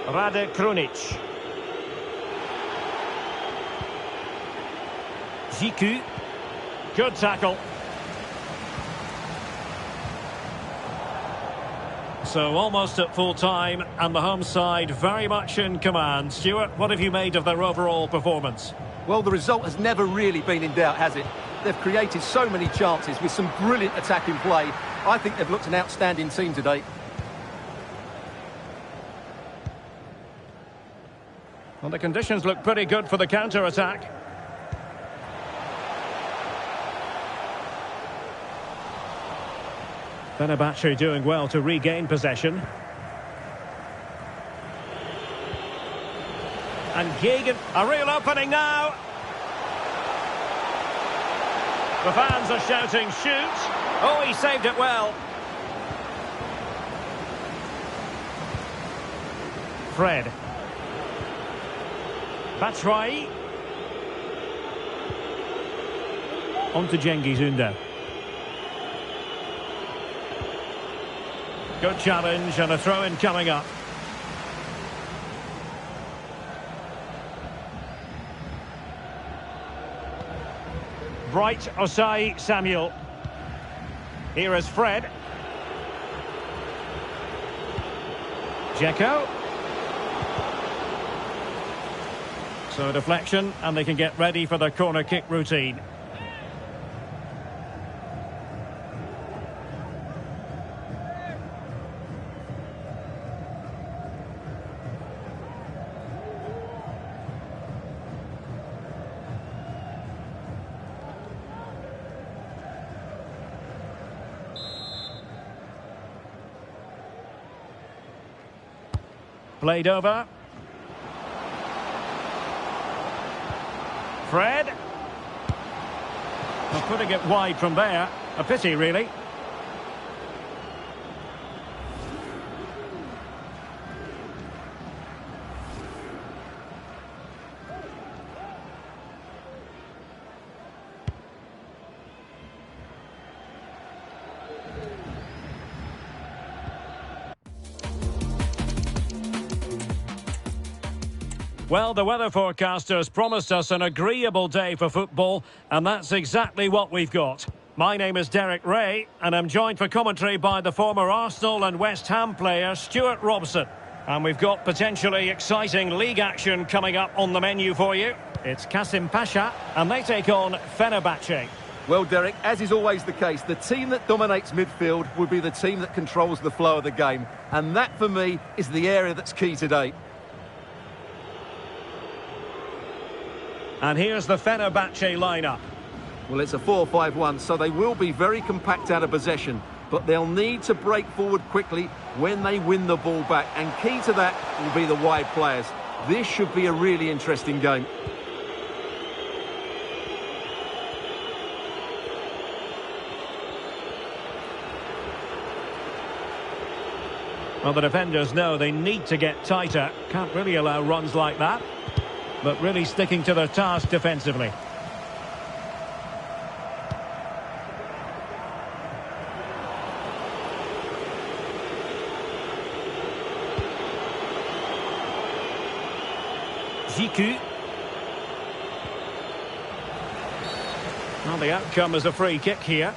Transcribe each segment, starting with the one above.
Rade Krunic. Ziku. Good tackle. So almost at full time, and the home side very much in command. Stuart, what have you made of their overall performance? Well, the result has never really been in doubt, has it? They've created so many chances with some brilliant attacking play. I think they've looked an outstanding team today. Well, the conditions look pretty good for the counter-attack. Fenerbahçe doing well to regain possession. And Gegen, a real opening now. The fans are shouting, shoot. Oh, he saved it well. Fred. Batshuayi. On to Cengiz Ünder. Good challenge and a throw-in coming up. Bright Osai Samuel. Here is Fred. Dzeko. So a deflection, and they can get ready for the corner kick routine. Played over. Fred. Well, putting it wide from there. A pity, really. Well, the weather forecasters promised us an agreeable day for football, and that's exactly what we've got. My name is Derek Ray, and I'm joined for commentary by the former Arsenal and West Ham player Stuart Robson. And we've got potentially exciting league action coming up on the menu for you. It's Kasimpaşa, and they take on Fenerbahçe. Well, Derek, as is always the case, the team that dominates midfield will be the team that controls the flow of the game. And that, for me, is the area that's key today. And here's the Fenerbahçe lineup. Well, it's a 4-5-1, so they will be very compact out of possession, but they'll need to break forward quickly when they win the ball back, and key to that will be the wide players. This should be a really interesting game. Well, the defenders know they need to get tighter. Can't really allow runs like that. But really sticking to their task defensively. Ziku. Well, the outcome is a free kick here.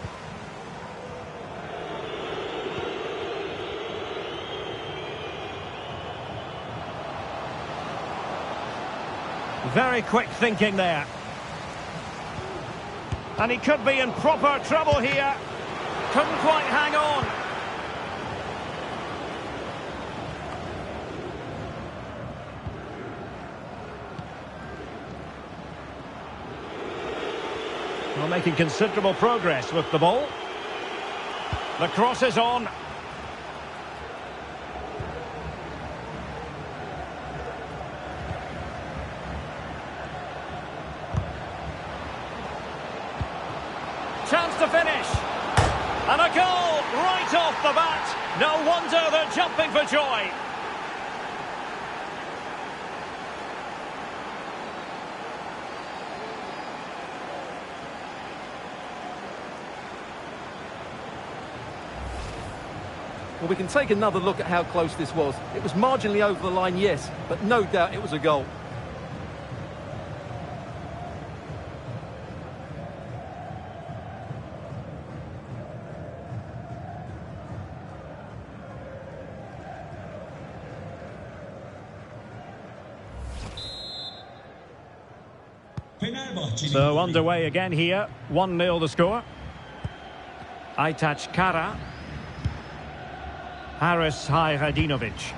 Very quick thinking there. And he could be in proper trouble here. Couldn't quite hang on. Well, making considerable progress with the ball. The cross is on. Chance to finish. And a goal right off the bat. No wonder they're jumping for joy. Well, we can take another look at how close this was. It was marginally over the line, yes, but no doubt it was a goal. So underway again here. 1-0 the score. Aytaç Kara. Haris Hayradinovic.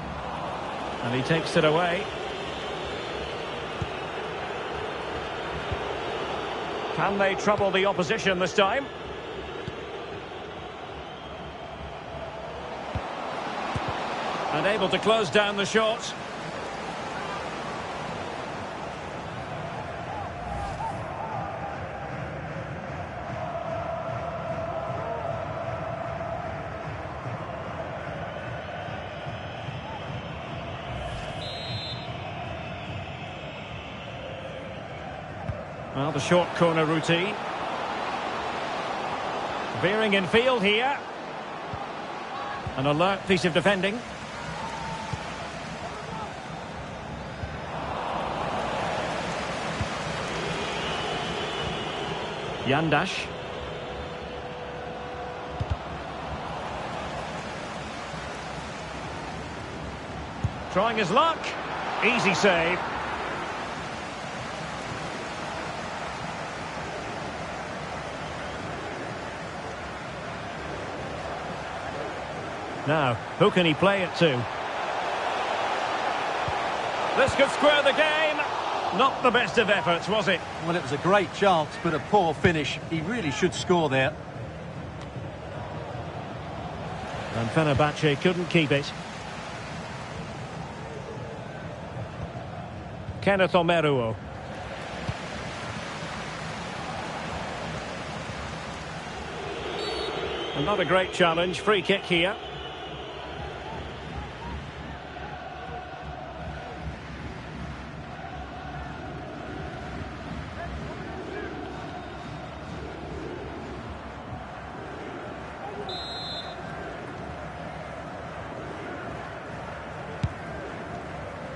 And he takes it away. Can they trouble the opposition this time? And able to close down the shot. Well, the short corner routine. Veering in field here. An alert piece of defending. Yandash. Trying his luck. Easy save. Now, who can he play it to? This could square the game. Not the best of efforts, was it? Well, it was a great chance, but a poor finish. He really should score there. And Fenerbahçe couldn't keep it. Kenneth Omeruo. And not a great challenge. Free kick here.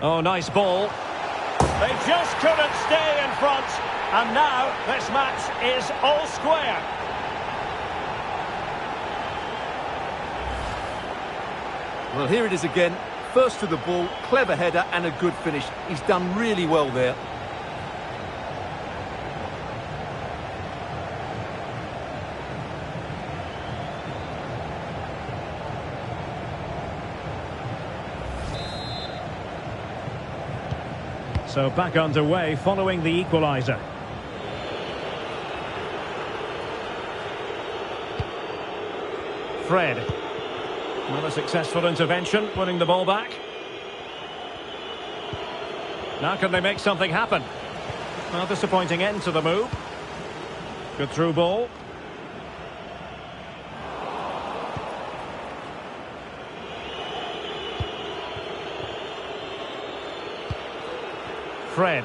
Oh, nice ball. They just couldn't stay in front. And now this match is all square. Well, here it is again. First to the ball, clever header and a good finish. He's done really well there. So back underway following the equaliser. Fred. Not a successful intervention, winning the ball back. Now can they make something happen? Well, disappointing end to the move. Good through ball. Fred.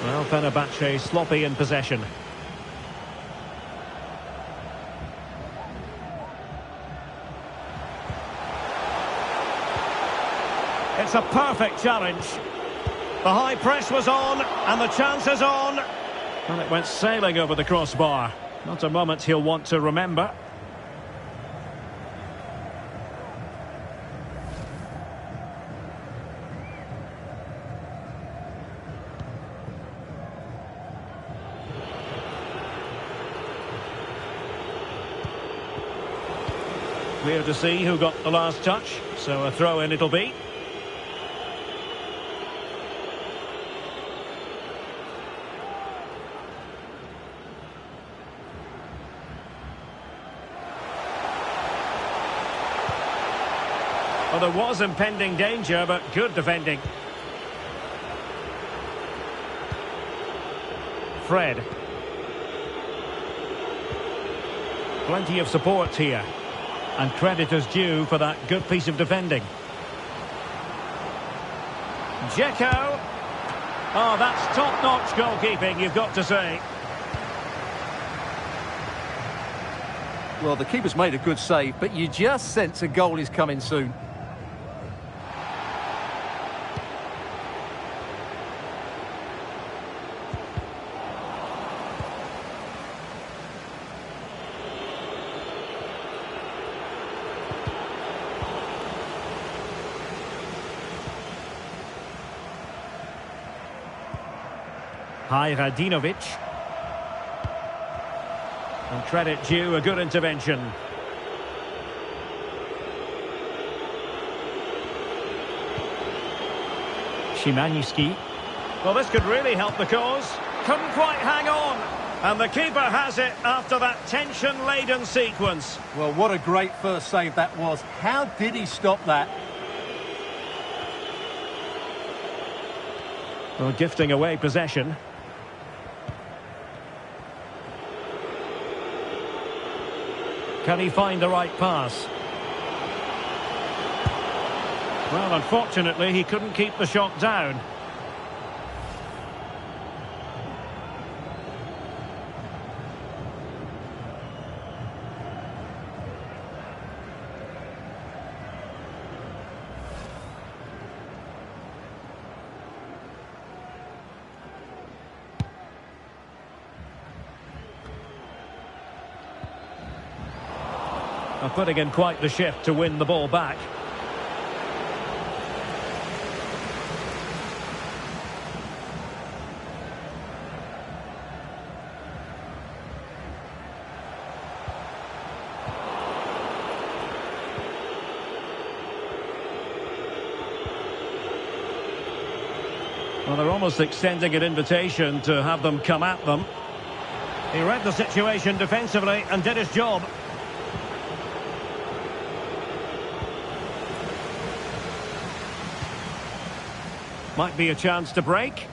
Well, Fenerbahçe sloppy in possession. It's a perfect challenge. The high press was on, and the chance is on. And it went sailing over the crossbar. Not a moment he'll want to remember. Clear to see who got the last touch, so a throw-in it'll be. Well, there was impending danger, but good defending. Fred. Plenty of support here. And credit is due for that good piece of defending. Dzeko. Oh, that's top-notch goalkeeping, you've got to say. Well, the keeper's made a good save, but you just sense a goal is coming soon. Radinovic. And credit due, a good intervention. Szymański. Well, this could really help the cause. Couldn't quite hang on. And the keeper has it after that tension-laden sequence. Well, what a great first save that was. How did he stop that? Well, gifting away possession. Can he find the right pass? Well, unfortunately, he couldn't keep the shot down. Putting in quite the shift to win the ball back. Well, they're almost extending an invitation to have them come at them. He read the situation defensively and did his job. Might be a chance to break.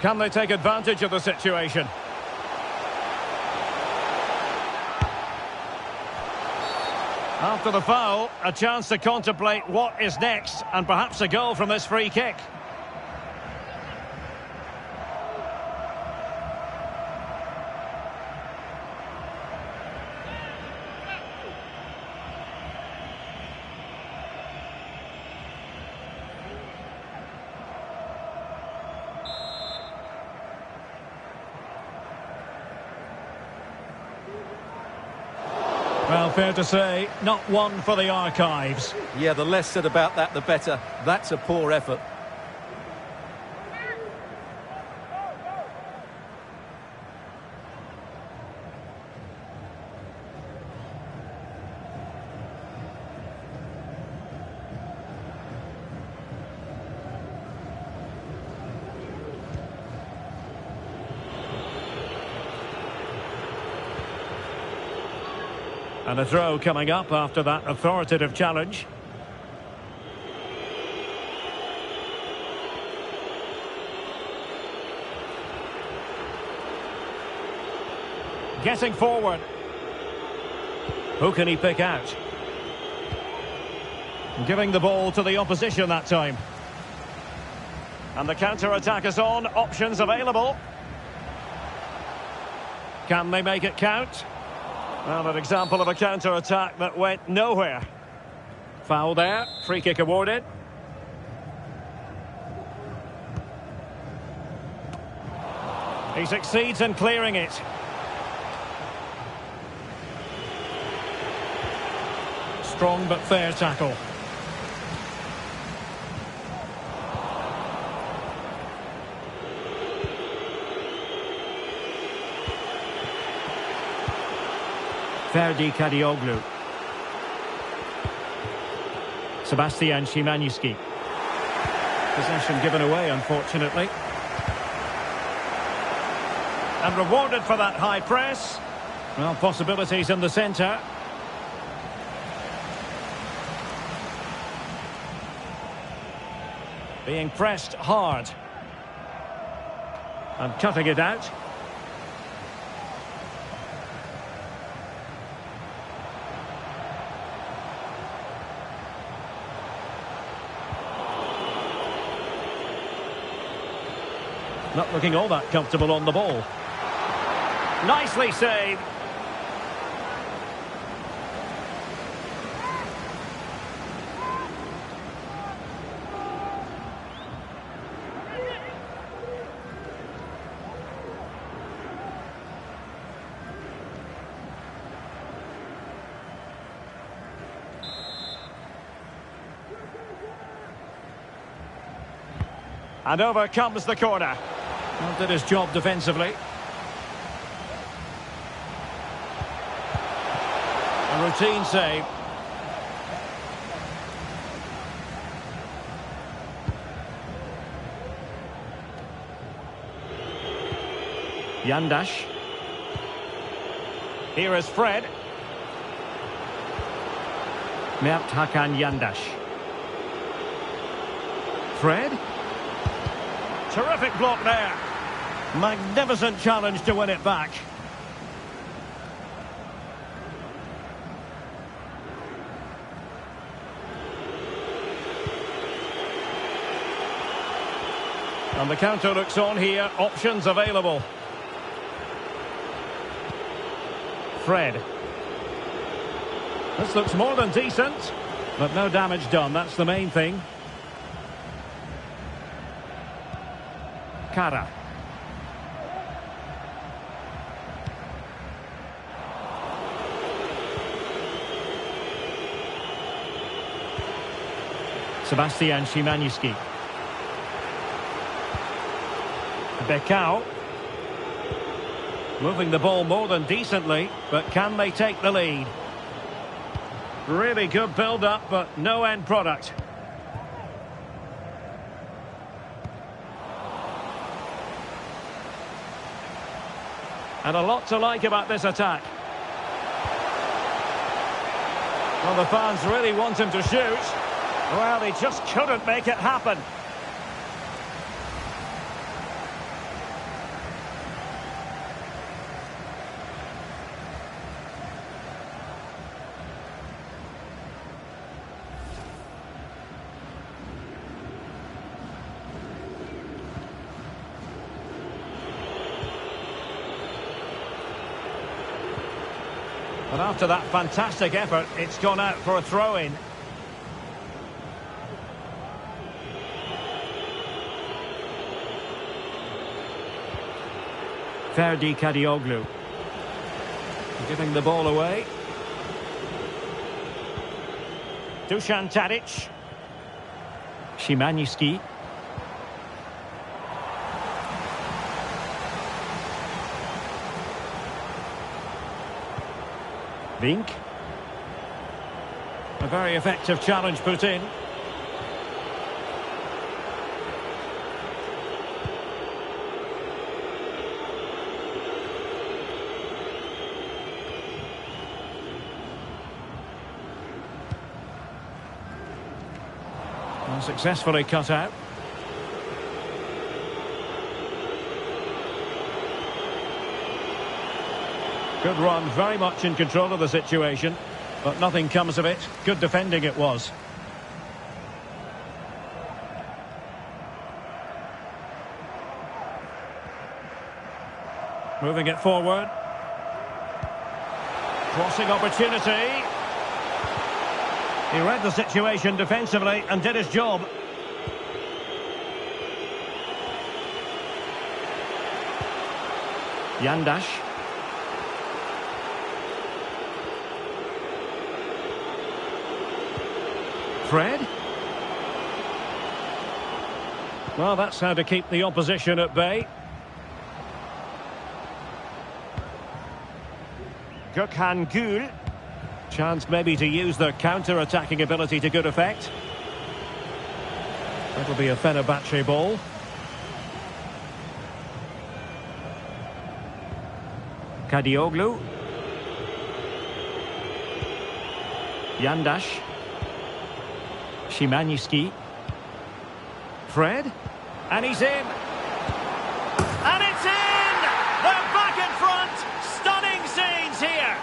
Can they take advantage of the situation? After the foul, a chance to contemplate what is next, and perhaps a goal from this free kick. Well, fair to say, not one for the archives. Yeah, the less said about that, the better. That's a poor effort. And a throw coming up after that authoritative challenge. Getting forward. Who can he pick out? Giving the ball to the opposition that time. And the counter-attack is on. Options available. Can they make it count? Well, an example of a counter-attack that went nowhere. Foul there. Free kick awarded. He succeeds in clearing it. Strong but fair tackle. Ferdi Kadioglu. Sebastian Szymański. Possession given away, unfortunately. And rewarded for that high press. Well, possibilities in the centre. Being pressed hard. And cutting it out. Not looking all that comfortable on the ball. Nicely saved. And over comes the corner. Well, did his job defensively. A routine save. Yandash. Here is Fred. Mert Hakan Yandash. Fred. Terrific block there. Magnificent challenge to win it back. And the counter looks on here. Options available. Fred. This looks more than decent, but no damage done. That's the main thing. Kara. Sebastian Szymanski. Bekau. Moving the ball more than decently, but can they take the lead? Really good build-up, but no end product. And a lot to like about this attack. Well, the fans really want him to shoot. Well, he just couldn't make it happen. But after that fantastic effort, it's gone out for a throw-in. Ferdi Kadioglu. Giving the ball away. Dusan Tadic. Szymanski. Vink. A very effective challenge put in. Well, successfully cut out. Good run, very much in control of the situation, but nothing comes of it. Good defending it was. Moving it forward. Crossing opportunity. He read the situation defensively and did his job. Yandash. Fred. Well, that's how to keep the opposition at bay. Gökhan Gül. Chance maybe to use their counter-attacking ability to good effect. That'll be a Fenerbahçe ball. Kadioglu. Yandash. Szymanski. Fred. And he's in. And it's in! They're back in front! Stunning scenes here!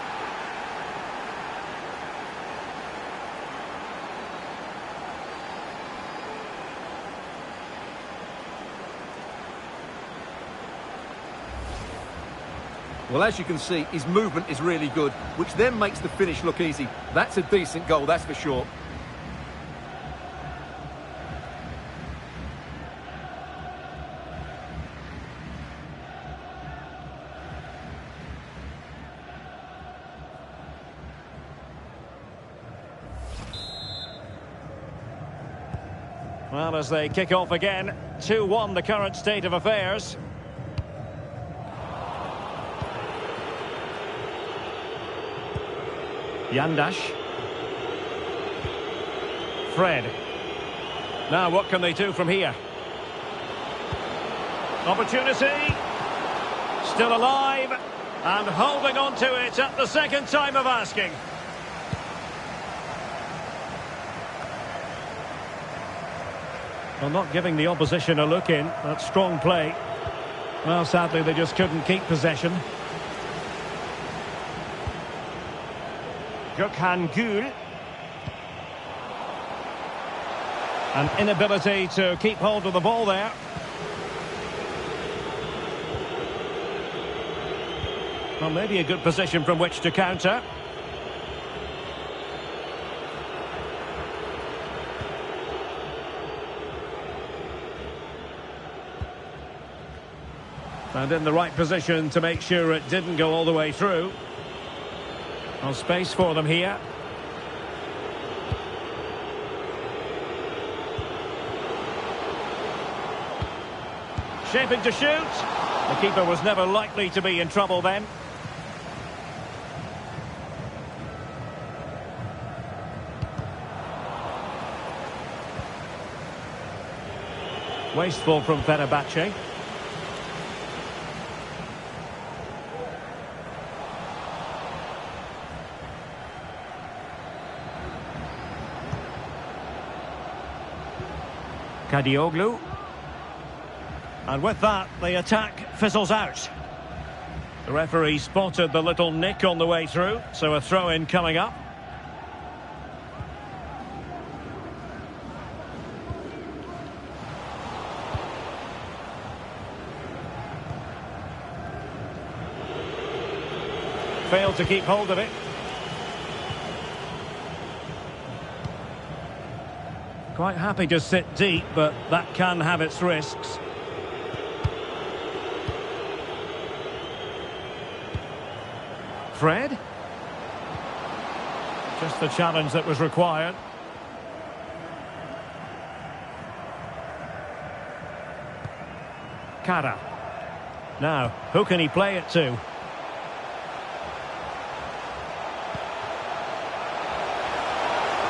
Well, as you can see, his movement is really good, which then makes the finish look easy. That's a decent goal, that's for sure. Well, as they kick off again, 2-1 the current state of affairs. Yandash. Fred. Now what can they do from here? Opportunity. Still alive. And holding on to it at the second time of asking. Well, not giving the opposition a look in. That's strong play. Well, sadly, they just couldn't keep possession. Gökhan Gül. An inability to keep hold of the ball there. Well, maybe a good position from which to counter. And in the right position to make sure it didn't go all the way through. No space for them here. Shaping to shoot. The keeper was never likely to be in trouble then. Wasteful from Fenerbahçe. Kadioglu. And with that, the attack fizzles out. The referee spotted the little nick on the way through, so a throw-in coming up. Failed to keep hold of it. Quite happy to sit deep, but that can have its risks. Fred. Just the challenge that was required. Kara. Now, who can he play it to?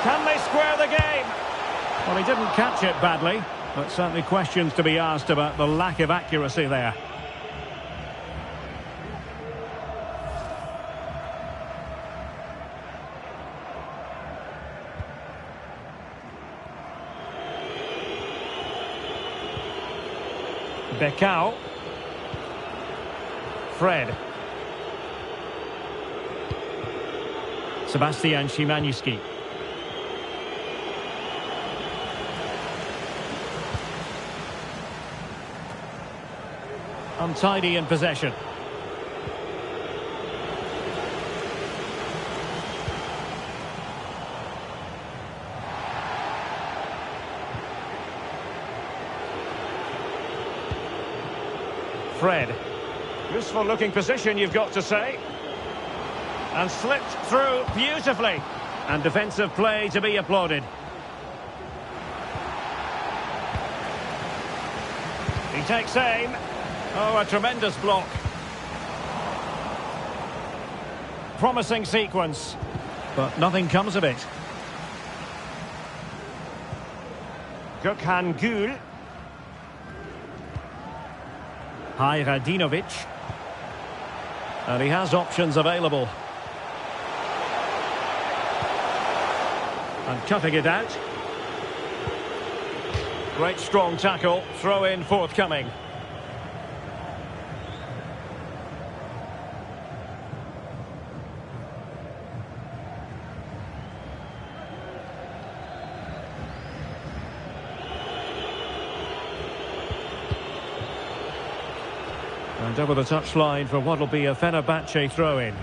Can they square the game? Well, he didn't catch it badly, but certainly questions to be asked about the lack of accuracy there. Becao. Fred. Sebastian Szymański. Untidy in possession. Fred. Useful looking position, you've got to say. And slipped through beautifully. And defensive play to be applauded. He takes aim. Oh, a tremendous block. Promising sequence, but nothing comes of it. Gökhan Gül. Hajradinovic. And he has options available. And cutting it out. Great strong tackle, throw in forthcoming. And over the touchline for what will be a Fenerbahçe throw-in.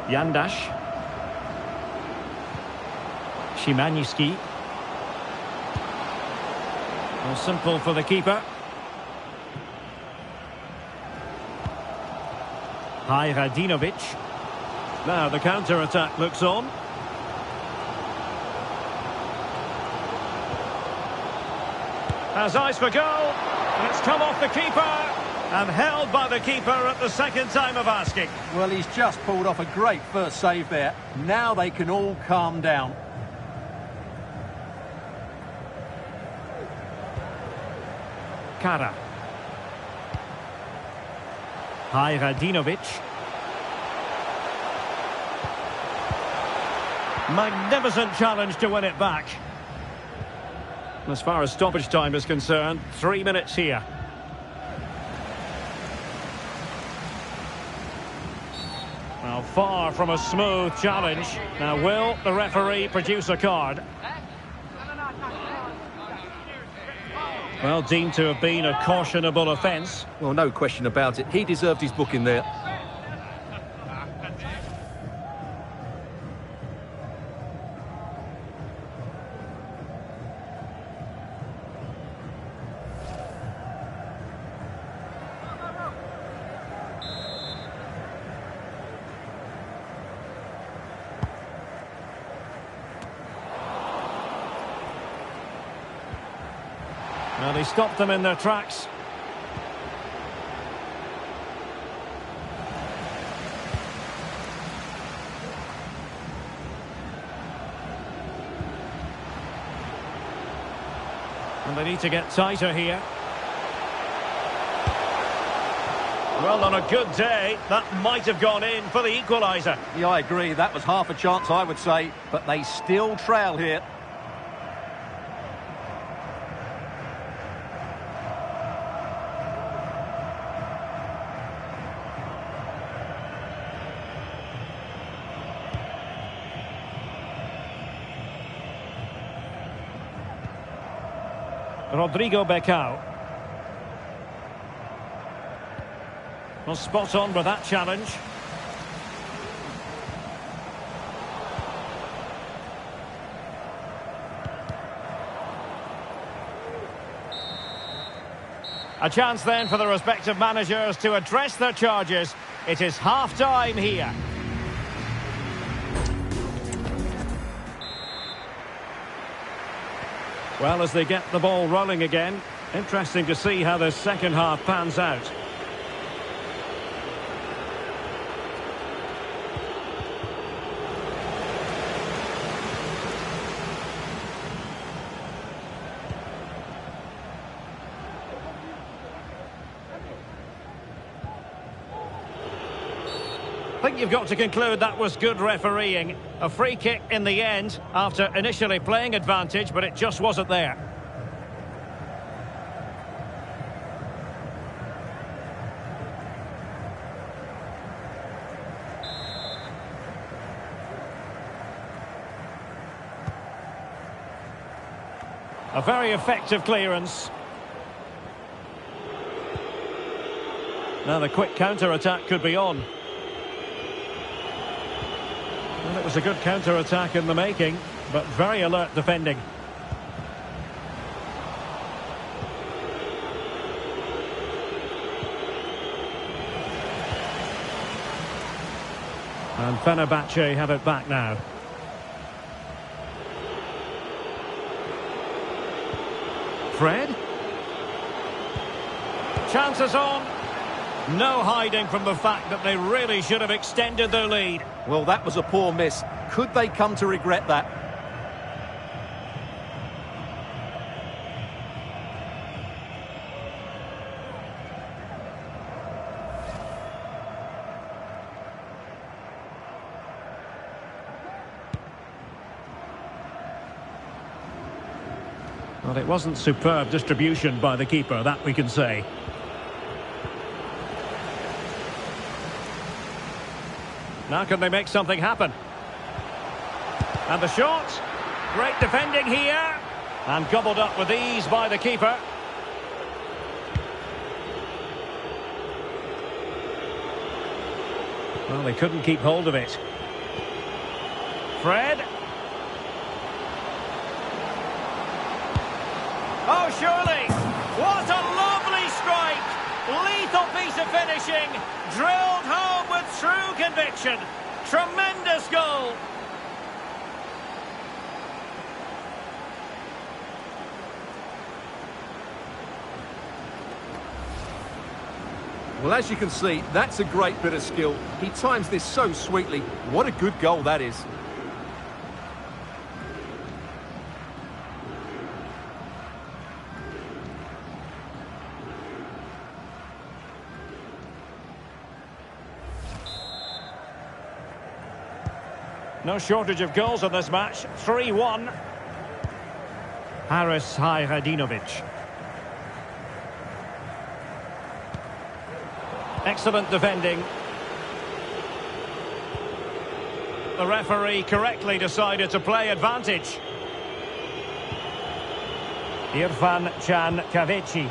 Yandash. Szymański. Well, simple for the keeper. Hajradinovic. Now the counter-attack looks on. Has eyes for goal. And it's come off the keeper. And held by the keeper at the second time of asking. Well, he's just pulled off a great first save there. Now they can all calm down. Kara. Hajradinovic. Magnificent challenge to win it back. As far as stoppage time is concerned, 3 minutes here. Well, far from a smooth challenge. Now, will the referee produce a card? Well, deemed to have been a cautionable offence. Well, no question about it. He deserved his booking there. Well, he stopped them in their tracks. And they need to get tighter here. Well, on a good day, that might have gone in for the equaliser. Yeah, I agree. That was half a chance, I would say. But they still trail here. Rodrigo Becao. Well, spot on with that challenge. A chance then for the respective managers to address their charges. It is half-time here. Well, as they get the ball rolling again, interesting to see how the second half pans out. I think you've got to conclude that was good refereeing. A free kick in the end after initially playing advantage, but it just wasn't there. A very effective clearance. Now the quick counter-attack could be on. Well, it was a good counter-attack in the making, but very alert defending. And Fenerbahçe have it back now. Fred. Chances on. No hiding from the fact that they really should have extended their lead. Well, that was a poor miss. Could they come to regret that? Well, it wasn't superb distribution by the keeper, that we can say. Now can they make something happen? And the shot. Great defending here. And gobbled up with ease by the keeper. Well, they couldn't keep hold of it. Fred. Oh, surely. What a lovely strike. Lethal piece of finishing. Drilled home with true conviction. Tremendous goal. Well, as you can see, that's a great bit of skill. He times this so sweetly. What a good goal that is. No shortage of goals in this match. 3-1. Haris Hayradinovic. Excellent defending. The referee correctly decided to play advantage. Irfan Can Kavici.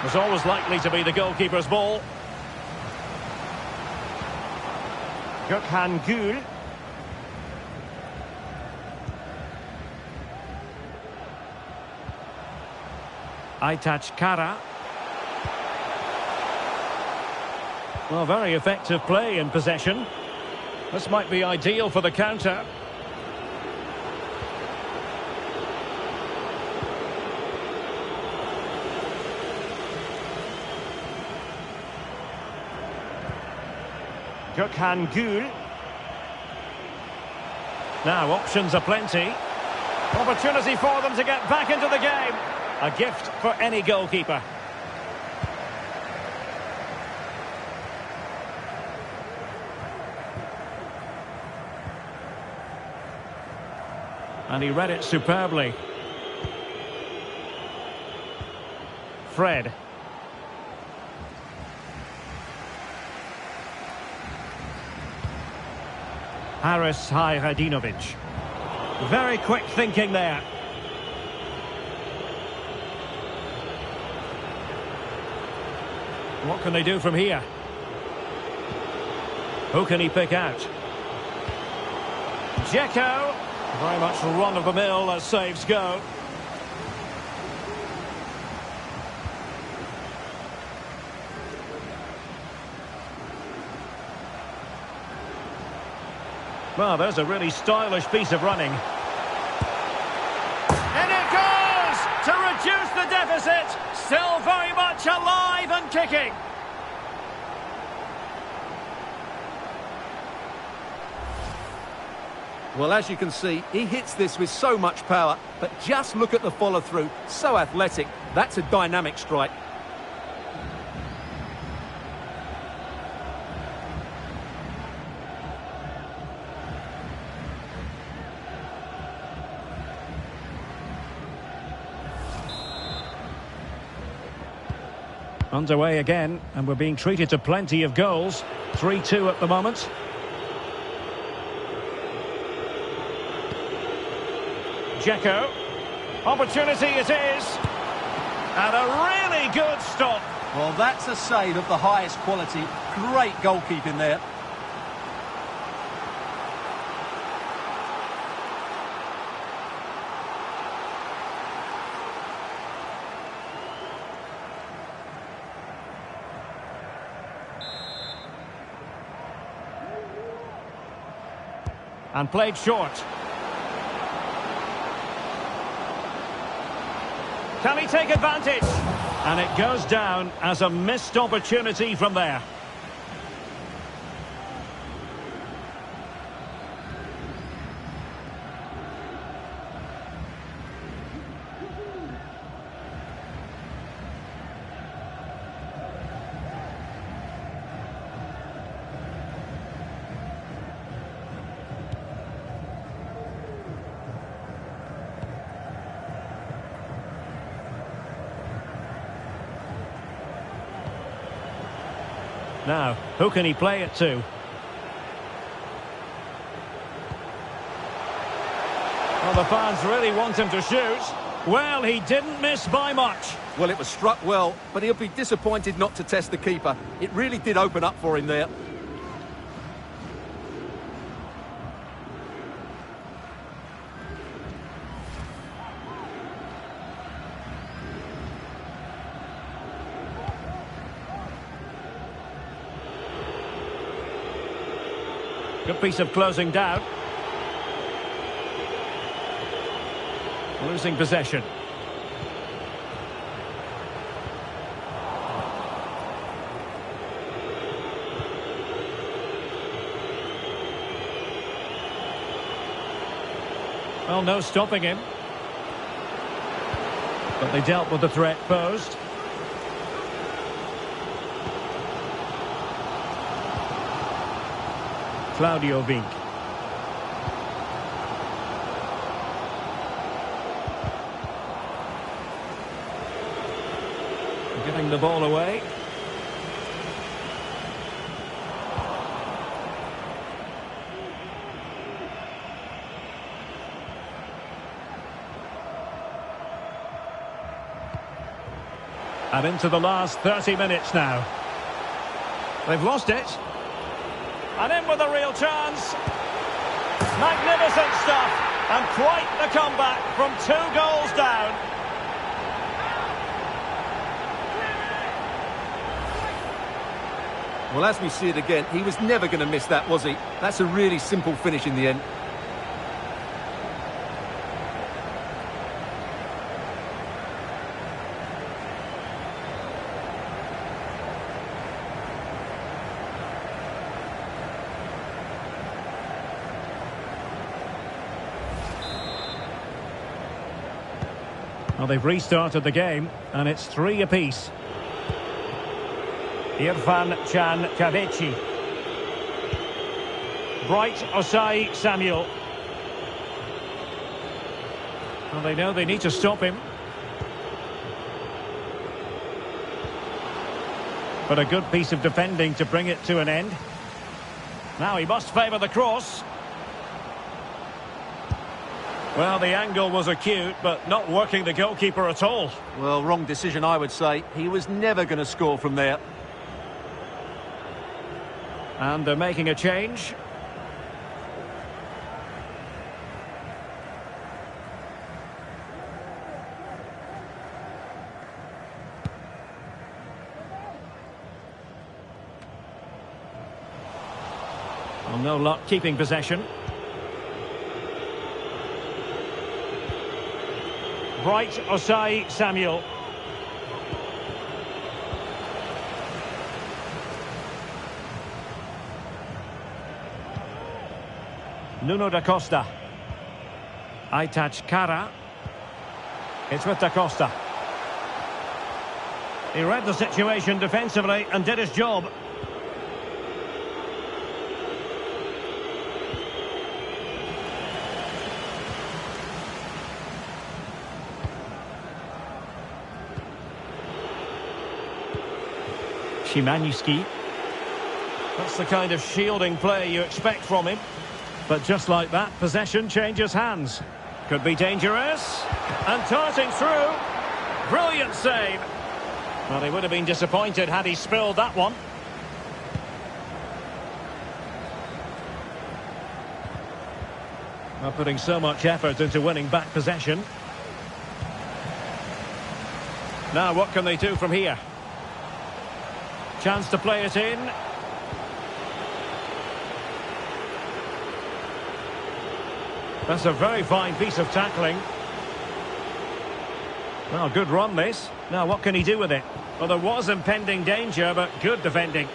Was always likely to be the goalkeeper's ball. Gökhan Gül. Aytaç Kara. Well, very effective play in possession. This might be ideal for the counter. Gökhan Gül. Now, options are plenty. Opportunity for them to get back into the game. A gift for any goalkeeper. And he read it superbly. Fred. Haris Hayradinovic. Very quick thinking there. What can they do from here? Who can he pick out? Dzeko. Very much run-of-the-mill as saves go. Well, there's a really stylish piece of running. And it goes! To reduce the deficit. Still very much alive and kicking. Well, as you can see, he hits this with so much power, but just look at the follow-through. So athletic. That's a dynamic strike. Underway again, and we're being treated to plenty of goals. 3-2 at the moment. Dzeko. Opportunity it is. And a really good stop. Well, that's a save of the highest quality. Great goalkeeping there. And played short. Can he take advantage? And it goes down as a missed opportunity from there. Now, who can he play it to? Well, the fans really want him to shoot. Well, he didn't miss by much. Well, it was struck well, but he'll be disappointed not to test the keeper. It really did open up for him there. Good piece of closing down. Losing possession. Well, no stopping him. But they dealt with the threat posed. Claudio Vink. Giving the ball away. And into the last 30 minutes now. They've lost it. And in with a real chance. Magnificent stuff. And quite the comeback from 2 goals down. Well, as we see it again, he was never going to miss that, was he? That's a really simple finish in the end. Well, they've restarted the game, and it's 3 apiece. Irfan Can Kavechi. Bright Osai Samuel. Well, they know they need to stop him. But a good piece of defending to bring it to an end. Now he must favour the cross. Well, the angle was acute, but not working the goalkeeper at all. Well, wrong decision, I would say. He was never going to score from there. And they're making a change. Well, no luck keeping possession. Bright Osai Samuel. Nuno da Costa. Aitach Kara. It's with da Costa. He read the situation defensively and did his job. Szymański. That's the kind of shielding play you expect from him. But just like that, possession changes hands. Could be dangerous. And darting through. Brilliant save. Well, he would have been disappointed had he spilled that one. Well, putting so much effort into winning back possession. Now, what can they do from here? Chance to play it in. That's a very fine piece of tackling. Well, good run this. Now, what can he do with it? Well, there was impending danger, but good defending.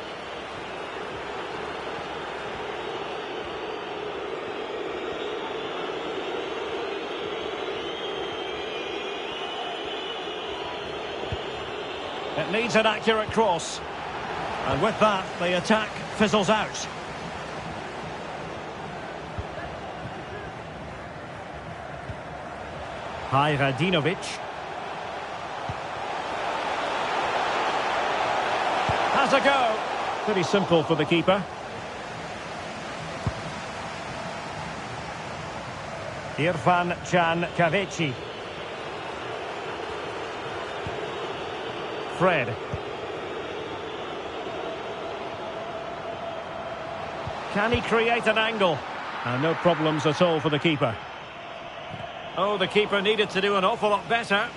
It needs an accurate cross. And with that, the attack fizzles out. Hajradinovic. Has a go. Pretty simple for the keeper. Irfan Can Kavici. Fred. Can he create an angle? No problems at all for the keeper. Oh, the keeper needed to do an awful lot better.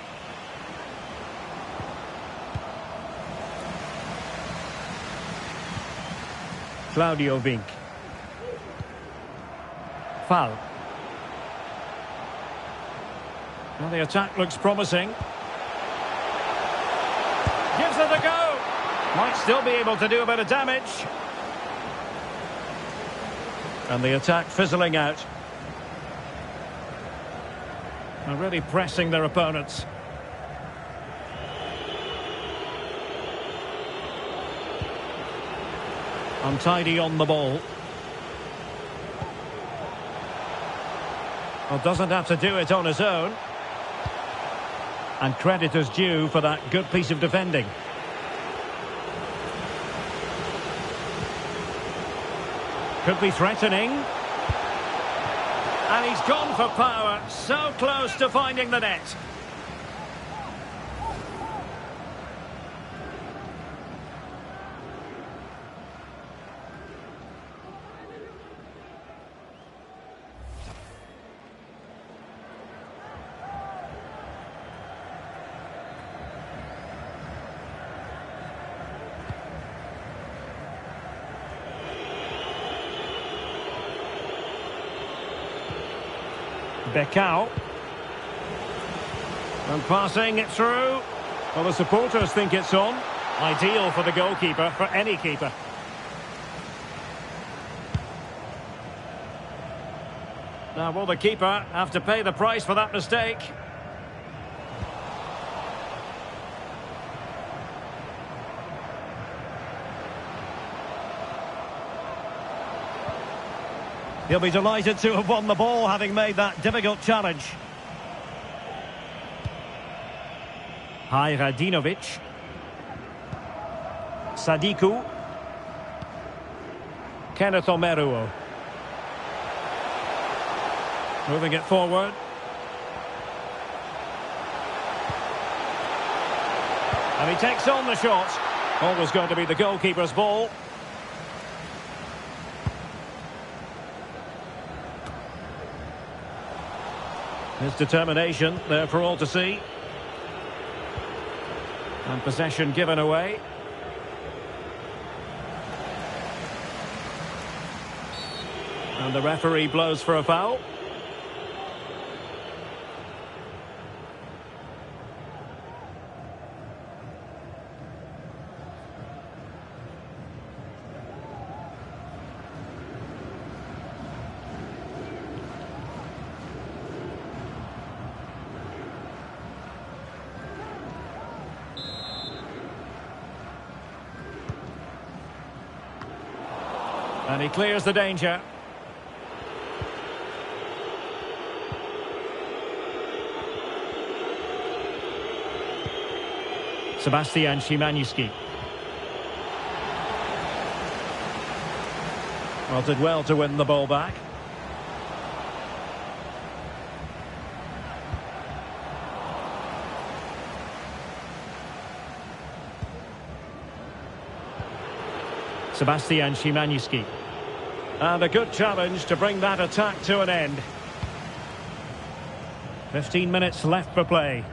Claudio Vink. Foul. Well, the attack looks promising. Gives it a go. Might still be able to do a bit of damage. And the attack fizzling out. They're really pressing their opponents. Untidy on the ball. Well, doesn't have to do it on his own. And credit is due for that good piece of defending. Could be threatening. And he's gone for power. So close to finding the net. Becao. And passing it through. Well, the supporters think it's on. Ideal for the goalkeeper, for any keeper. Now, will the keeper have to pay the price for that mistake? He'll be delighted to have won the ball, having made that difficult challenge. Hajradinovic. Sadiku. Kenneth Omeruo. Moving it forward. And he takes on the shot. Always going to be the goalkeeper's ball. His determination there for all to see. And possession given away. And the referee blows for a foul. And he clears the danger. Sebastian Szymański. Well, did well to win the ball back. Sebastian Szymański. And a good challenge to bring that attack to an end. 15 minutes left for play.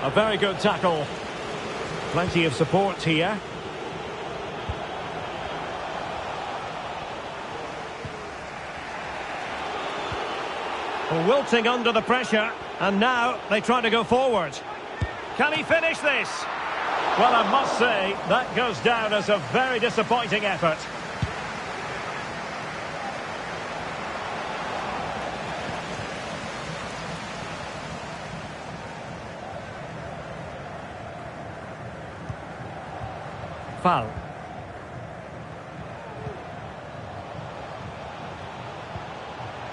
A very good tackle. Plenty of support here. Wilting under the pressure, and now they try to go forward. Can he finish this? Well, I must say, that goes down as a very disappointing effort. Foul.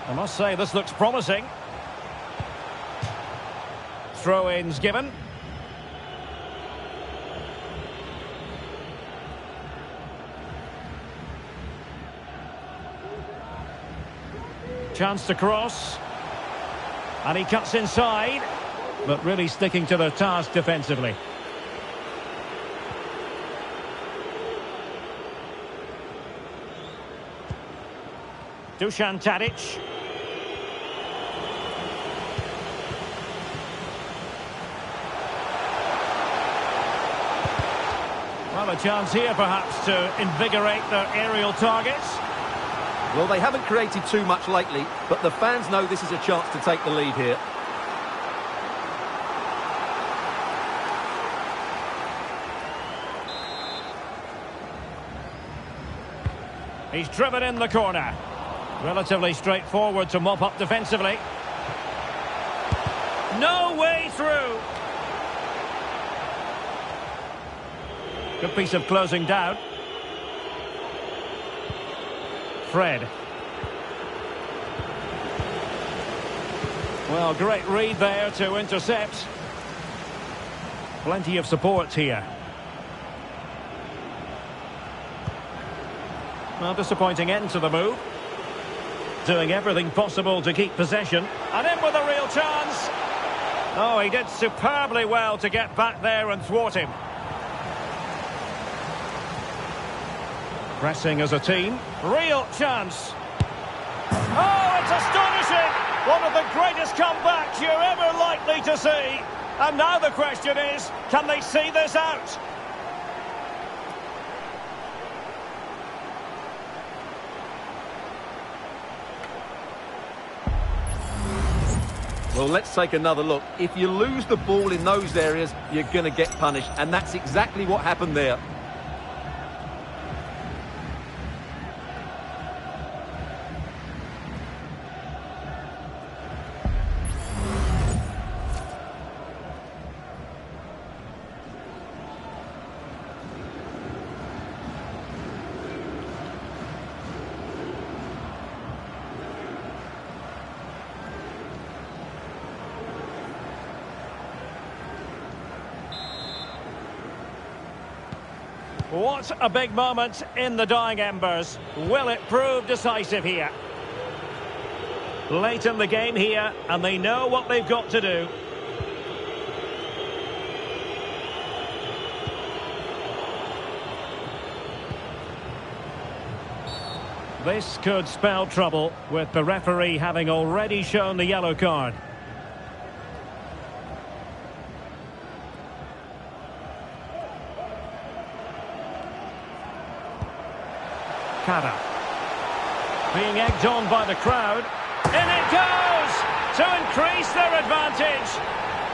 I must say, this looks promising. Throw-ins given. Chance to cross. And he cuts inside. But really sticking to their task defensively. Dusan Tadic. Well, a chance here perhaps to invigorate their aerial targets. Well, they haven't created too much lately, but the fans know this is a chance to take the lead here. He's driven in the corner. Relatively straightforward to mop up defensively. No way through. Good piece of closing down. Fred. Well, great read there to intercept. Plenty of support here. Well, disappointing end to the move. Doing everything possible to keep possession. And in with a real chance. Oh, he did superbly well to get back there and thwart him. Pressing as a team. Real chance. Oh, it's astonishing! One of the greatest comebacks you're ever likely to see. And now the question is, can they see this out? Well, let's take another look. If you lose the ball in those areas, you're going to get punished. And that's exactly what happened there. What a big moment in the dying embers. Will it prove decisive here? Late in the game here, and they know what they've got to do. This could spell trouble, with the referee having already shown the yellow card. Being egged on by the crowd. In it goes! To increase their advantage.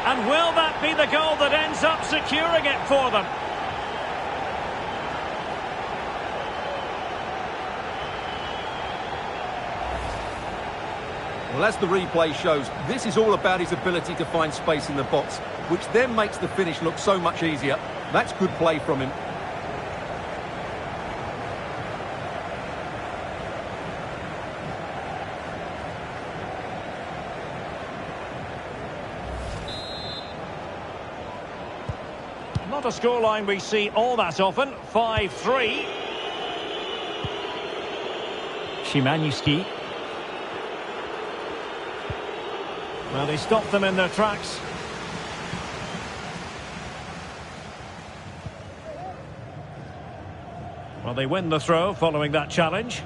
And will that be the goal that ends up securing it for them? Well, as the replay shows, this is all about his ability to find space in the box, which then makes the finish look so much easier. That's good play from him. Not a scoreline we see all that often. 5-3. Szymański. Well, he stopped them in their tracks. Well, they win the throw following that challenge.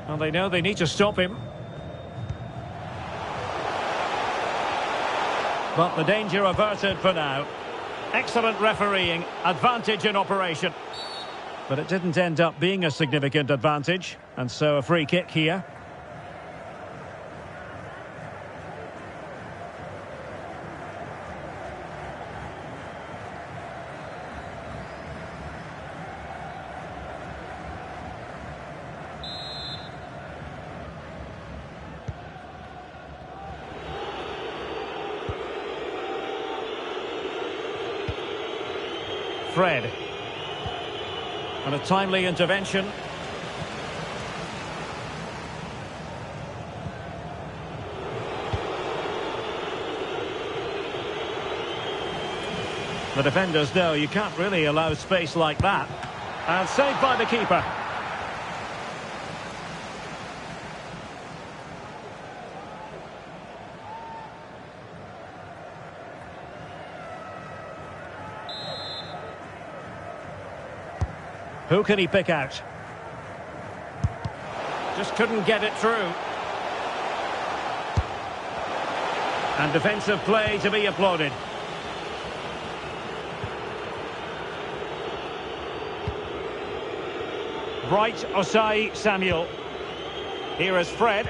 Well, they know they need to stop him. But the danger averted for now. Excellent refereeing, advantage in operation. But it didn't end up being a significant advantage, and so a free kick here. Fred. And a timely intervention. The defenders know you can't really allow space like that. And saved by the keeper. Who can he pick out? Just couldn't get it through. And defensive play to be applauded. Bright Osai Samuel. Here is Fred.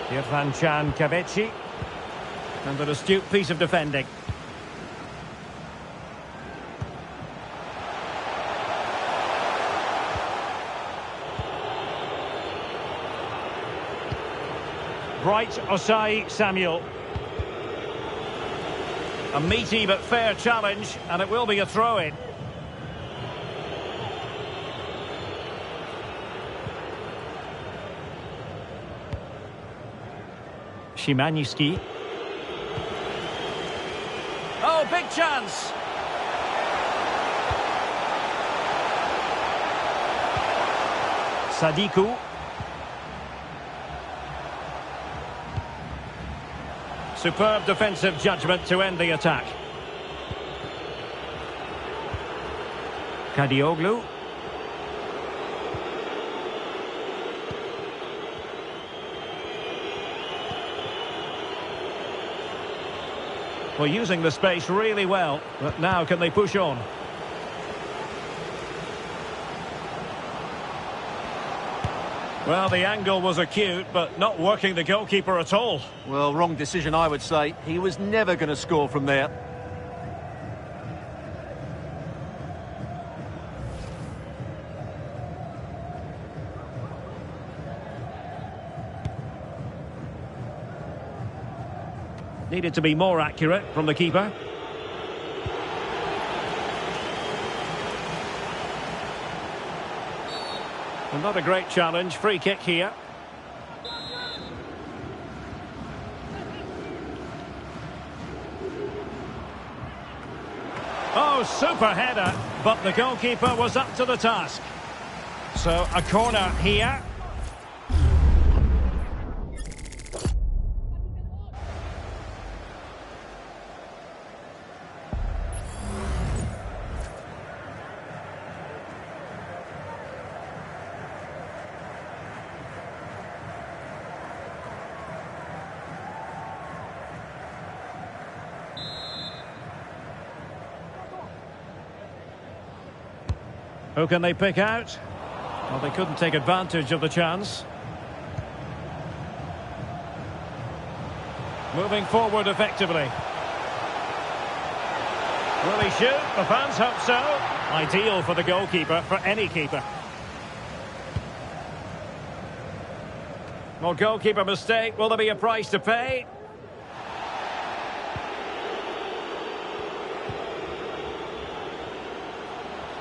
Irfan-Can Kavechi. And an astute piece of defending. Bright Osai Samuel. A meaty but fair challenge, and it will be a throw-in. Szymański. Oh, big chance! Sadiku. Superb defensive judgment to end the attack. Kadioglu. Well, using the space really well, but now can they push on? Well, the angle was acute, but not working the goalkeeper at all. Well, wrong decision, I would say. He was never going to score from there. Needed to be more accurate from the keeper. And not a great challenge. Free kick here. Oh, super header. But the goalkeeper was up to the task. So a corner here. Who can they pick out? Well, they couldn't take advantage of the chance. Moving forward effectively. Will he shoot? The fans hope so. Ideal for the goalkeeper, for any keeper. Well, goalkeeper mistake. Will there be a price to pay?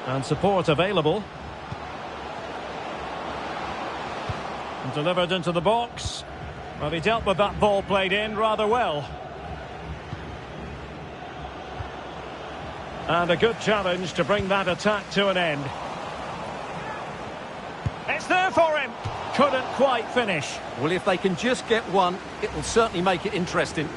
And support available. And delivered into the box. Well, he dealt with that ball played in rather well. And a good challenge to bring that attack to an end. It's there for him. Couldn't quite finish. Well, if they can just get one, it will certainly make it interesting.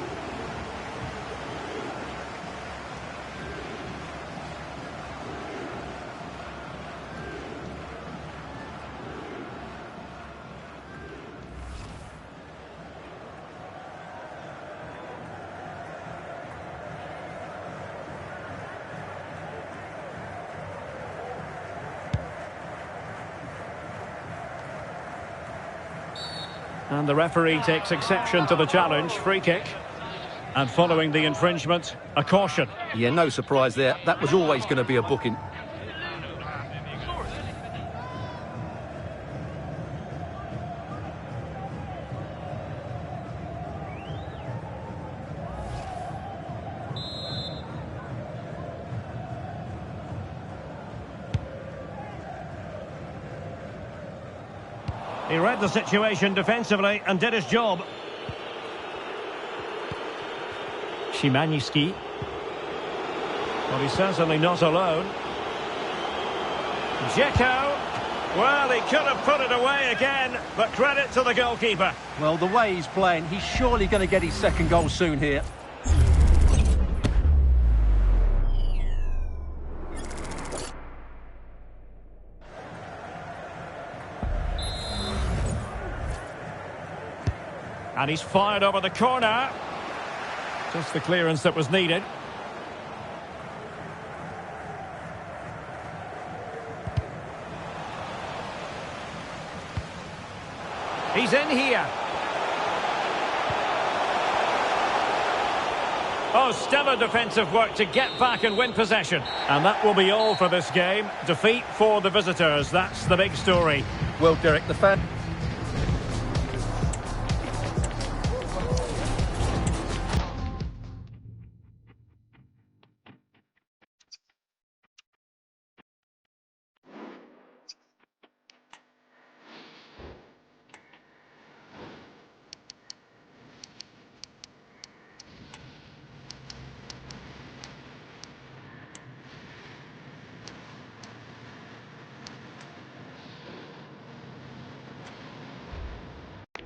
And the referee takes exception to the challenge. Free kick. And following the infringement, a caution. Yeah, no surprise there. That was always going to be a booking. He read the situation defensively and did his job. Szymański. Well, he's certainly not alone. Dzeko. Well, he could have put it away again, but credit to the goalkeeper. Well, the way he's playing, he's surely going to get his second goal soon here. And he's fired over the corner. Just the clearance that was needed. He's in here. Oh, stellar defensive work to get back and win possession. And that will be all for this game. Defeat for the visitors. That's the big story. Well, Derek, the fan...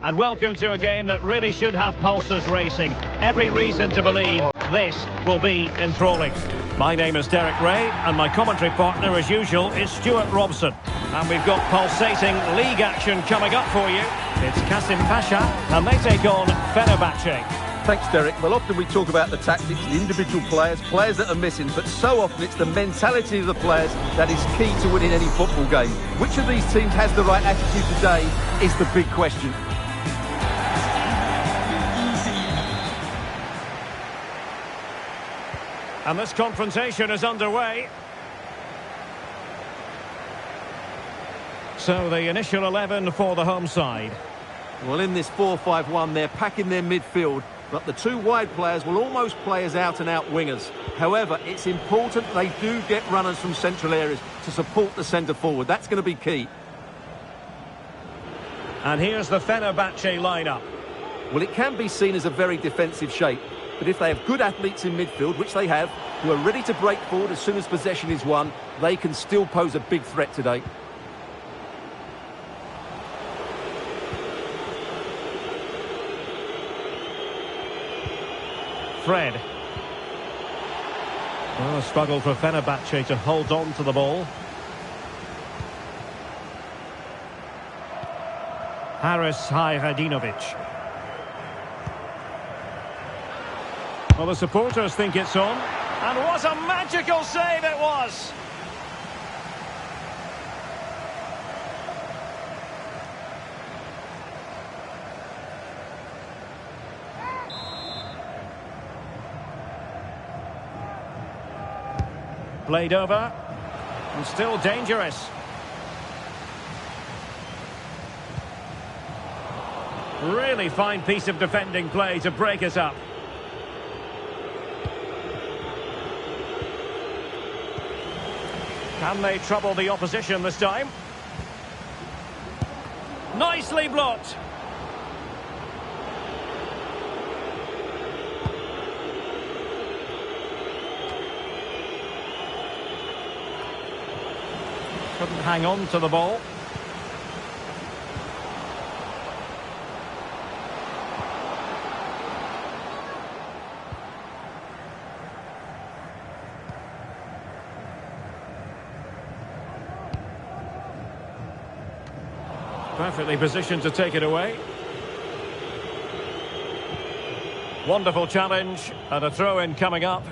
And welcome to a game that really should have pulses racing. Every reason to believe this will be enthralling. My name is Derek Ray, and my commentary partner, as usual, is Stuart Robson. And we've got pulsating league action coming up for you. It's Kasimpaşa, and they take on Fenerbahçe. Thanks, Derek. Well, often we talk about the tactics, the individual players that are missing, but so often it's the mentality of the players that is key to winning any football game. Which of these teams has the right attitude today is the big question. And this confrontation is underway. So the initial 11 for the home side. Well, in this 4-5-1, they're packing their midfield, but the two wide players will almost play as out-and-out wingers. However, it's important they do get runners from central areas to support the centre forward. That's going to be key. And here's the Fenerbahçe lineup. Well, it can be seen as a very defensive shape. But if they have good athletes in midfield, which they have, who are ready to break forward as soon as possession is won, they can still pose a big threat today. Fred. Well, a struggle for Fenerbahçe to hold on to the ball. Haris Hayradinovic. Well, the supporters think it's on. And what a magical save it was! Played over. And still dangerous. Really fine piece of defending play to break us up. Can they trouble the opposition this time? Nicely blocked. Couldn't hang on to the ball. Perfectly positioned to take it away. Wonderful challenge and a throw-in coming up.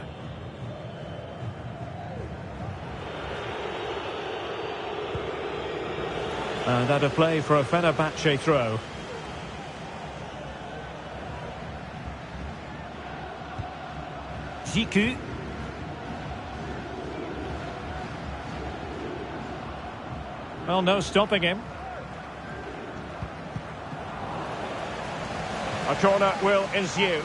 And out of play for a Fenerbahçe throw. Ziku. Well, no stopping him. A corner will ensue.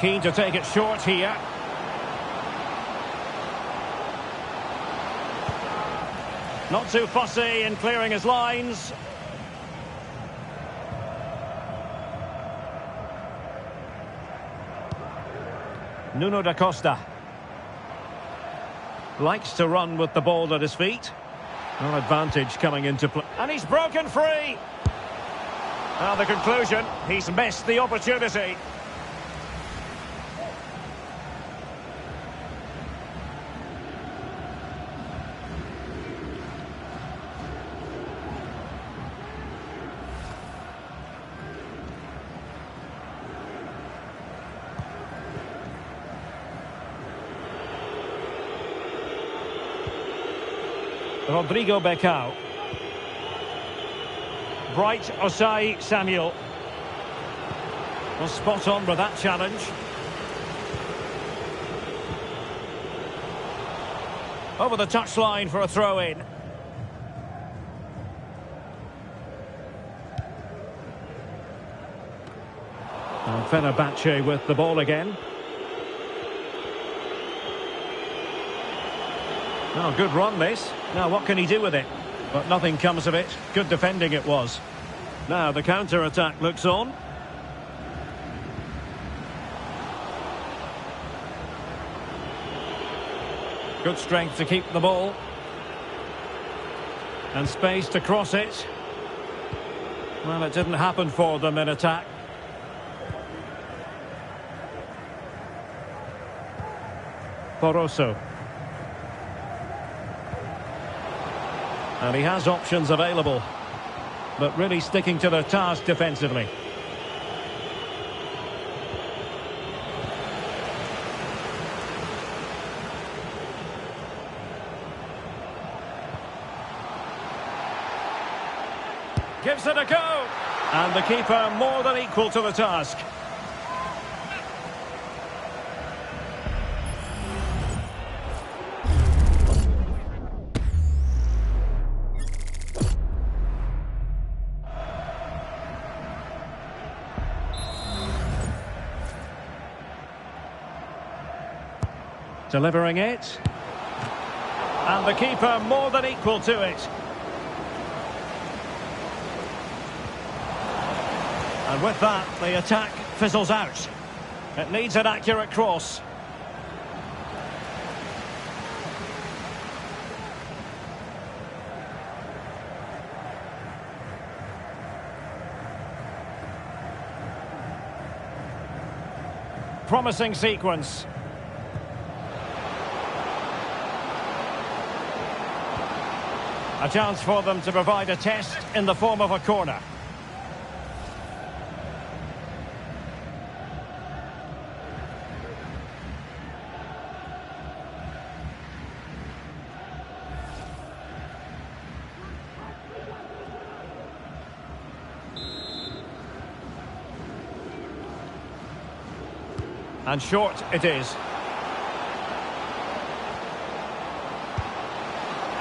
Keen to take it short here. Not too fussy in clearing his lines. Nuno da Costa. Likes to run with the ball at his feet. No advantage coming into play. And he's broken free. Well, the conclusion, he's missed the opportunity. Rodrigo Becao. Bright Osai Samuel. Was spot on with that challenge. Over the touchline for a throw-in. And Fenerbahçe with the ball again. Oh, good run this. Now what can he do with it? But nothing comes of it. Good defending it was. Now the counter-attack looks on. Good strength to keep the ball. And space to cross it. Well, it didn't happen for them in attack. Poroso. And he has options available, but really sticking to their task defensively. Gives it a go. And the keeper more than equal to the task. Delivering it. And the keeper more than equal to it. And with that, the attack fizzles out. It needs an accurate cross. Promising sequence. A chance for them to provide a test in the form of a corner. And short it is.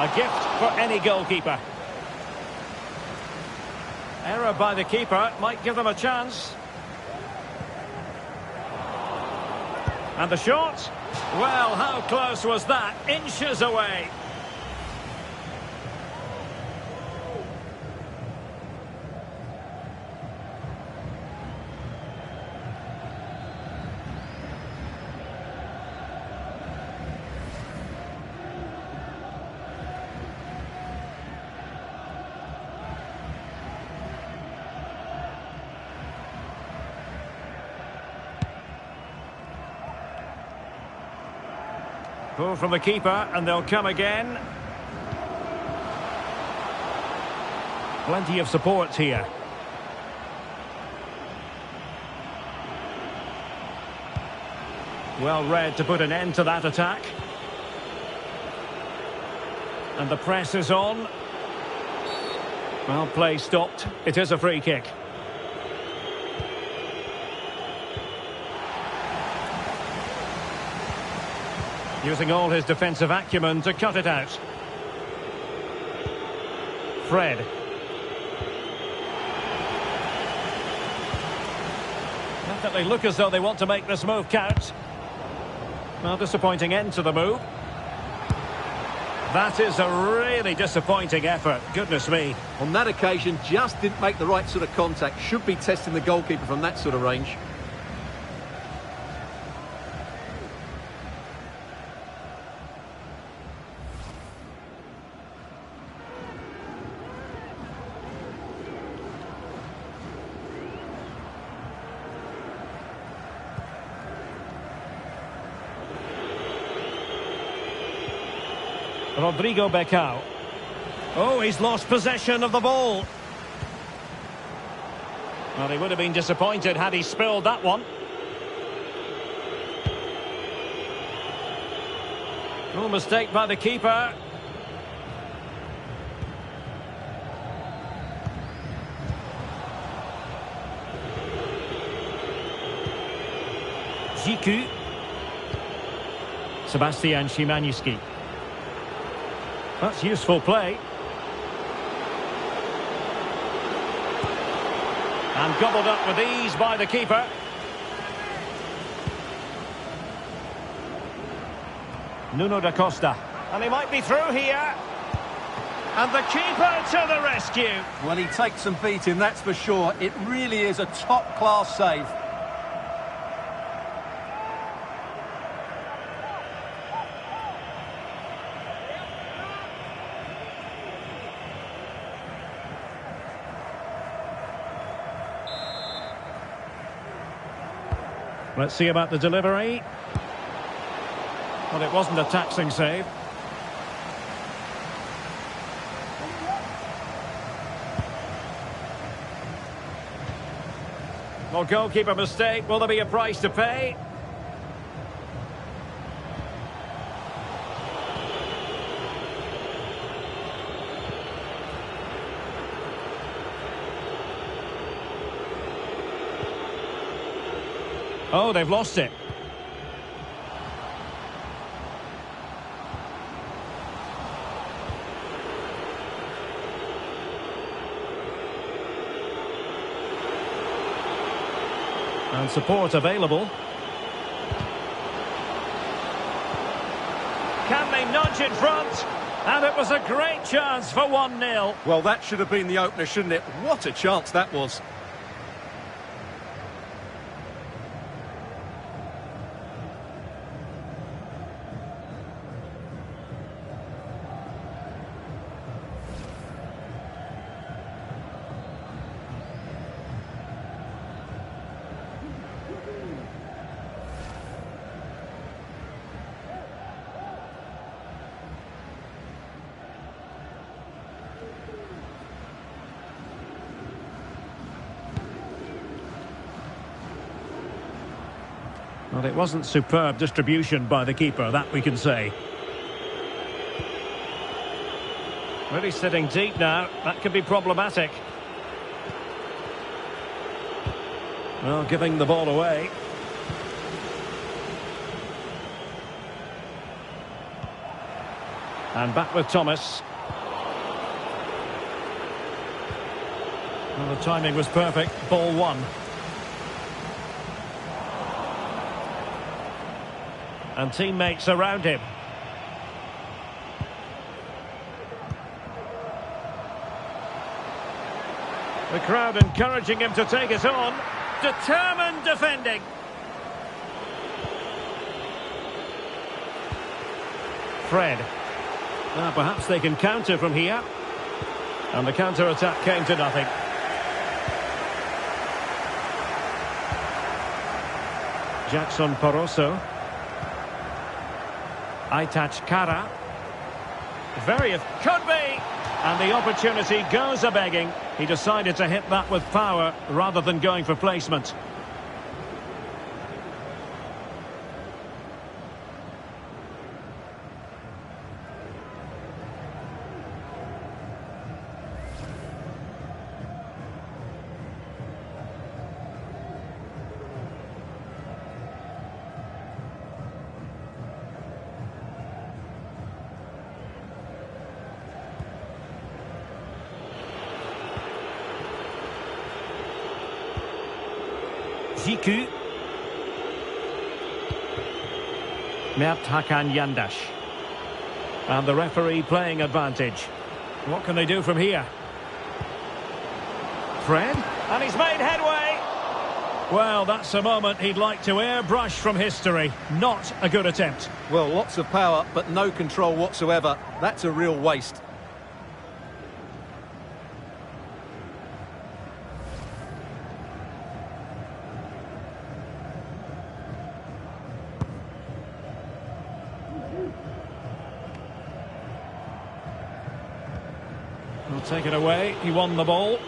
A gift for any goalkeeper. Error by the keeper might give them a chance. And the shot? Well, how close was that? Inches away. Pull from the keeper, and they'll come again. Plenty of support here. Well read to put an end to that attack. And the press is on. Well, play stopped. It is a free kick. Using all his defensive acumen to cut it out. Fred. definitely look as though they want to make this move count. Well, disappointing end to the move. That is a really disappointing effort. Goodness me. On that occasion, just didn't make the right sort of contact. Should be testing the goalkeeper from that sort of range. Rodrigo Becao. Oh, he's lost possession of the ball. Well, he would have been disappointed had he spilled that one. Oh, mistake by the keeper. Ziku. Sebastian Szymanski. That's useful play. And gobbled up with ease by the keeper. Nuno da Costa. And he might be through here. And the keeper to the rescue. Well, he takes some beating, that's for sure. It really is a top-class save. Let's see about the delivery. Well, it wasn't a taxing save. Well, goalkeeper mistake. Will there be a price to pay? Oh, they've lost it. And support available. Can they nudge in front? And it was a great chance for 1-0. Well, that should have been the opener, shouldn't it? What a chance that was. Well, it wasn't superb distribution by the keeper, that we can say. Really sitting deep now. That could be problematic. Well, giving the ball away. And back with Thomas. Well, the timing was perfect. Ball one. And teammates around him. The crowd encouraging him to take it on. Determined defending. Fred. Now perhaps they can counter from here. And the counter-attack came to nothing. Jackson Poroso. Aitach Kara. Could be! And the opportunity goes a-begging. He decided to hit that with power rather than going for placement. Ziku. Mert Hakan Yandaş. And the referee playing advantage. What can they do from here? Fred? And he's made headway! Well, that's a moment he'd like to airbrush from history. Not a good attempt. Well, lots of power, but no control whatsoever. That's a real waste. He'll take it away. He won the ball.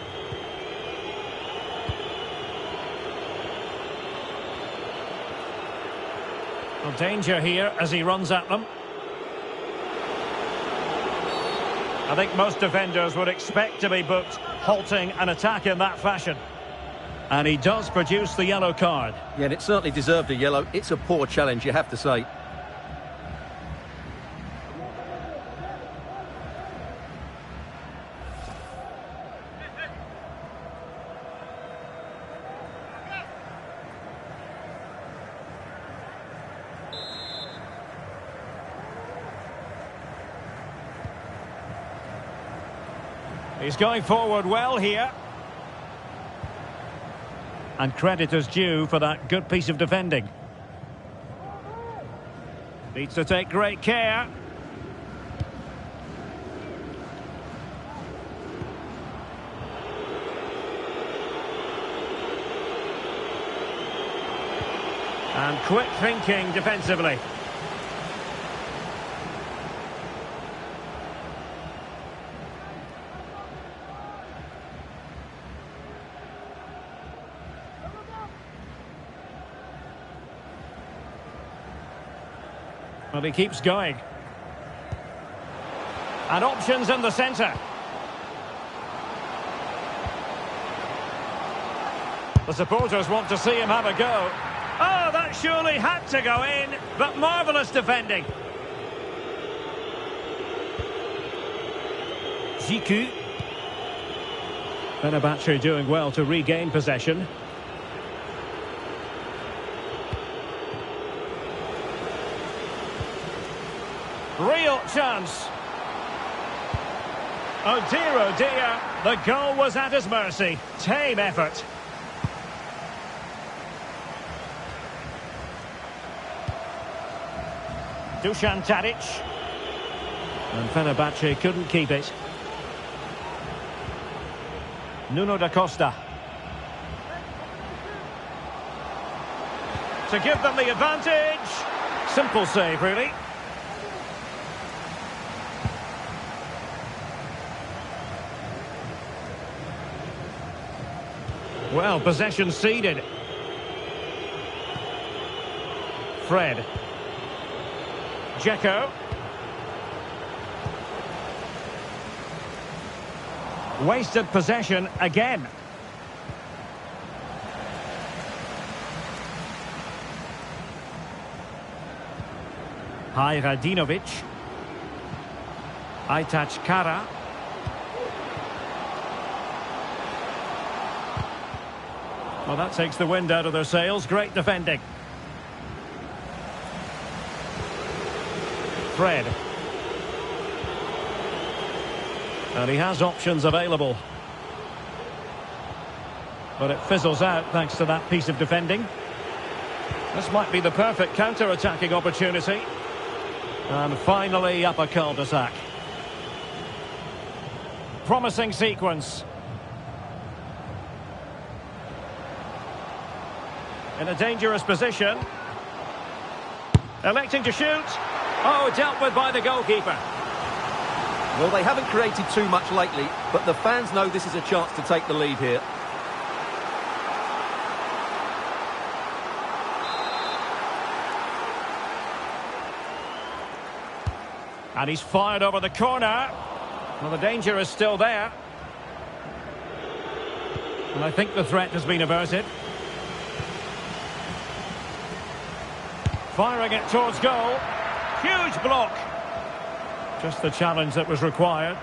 Well, danger here as he runs at them. I think most defenders would expect to be booked halting an attack in that fashion. And he does produce the yellow card. Yeah, and it certainly deserved a yellow. It's a poor challenge, you have to say. He's going forward well here. And credit is due for that good piece of defending. Needs to take great care. And quick thinking defensively. Well, he keeps going. And options in the centre. The supporters want to see him have a go. Oh, that surely had to go in, but marvellous defending. Ziku. Fenerbahçe doing well to regain possession. Real chance. Oh dear, the goal was at his mercy. Tame effort. Dusan Tadic. And Fenerbahçe couldn't keep it. Nuno da Costa. To give them the advantage. Simple save, really. Well, possession ceded. Fred. Dzeko. Wasted possession again. Hajradinovic. Aytaç Kara. Well, that takes the wind out of their sails. Great defending. Fred. And he has options available. But it fizzles out thanks to that piece of defending. This might be the perfect counter-attacking opportunity. And finally up a cul-de-sac. Promising sequence. In a dangerous position. Electing to shoot. Oh, dealt with by the goalkeeper. Well, they haven't created too much lately, but the fans know this is a chance to take the lead here. And he's fired over the corner. Well, the danger is still there. And I think the threat has been averted. Firing it towards goal. Huge block. Just the challenge that was required.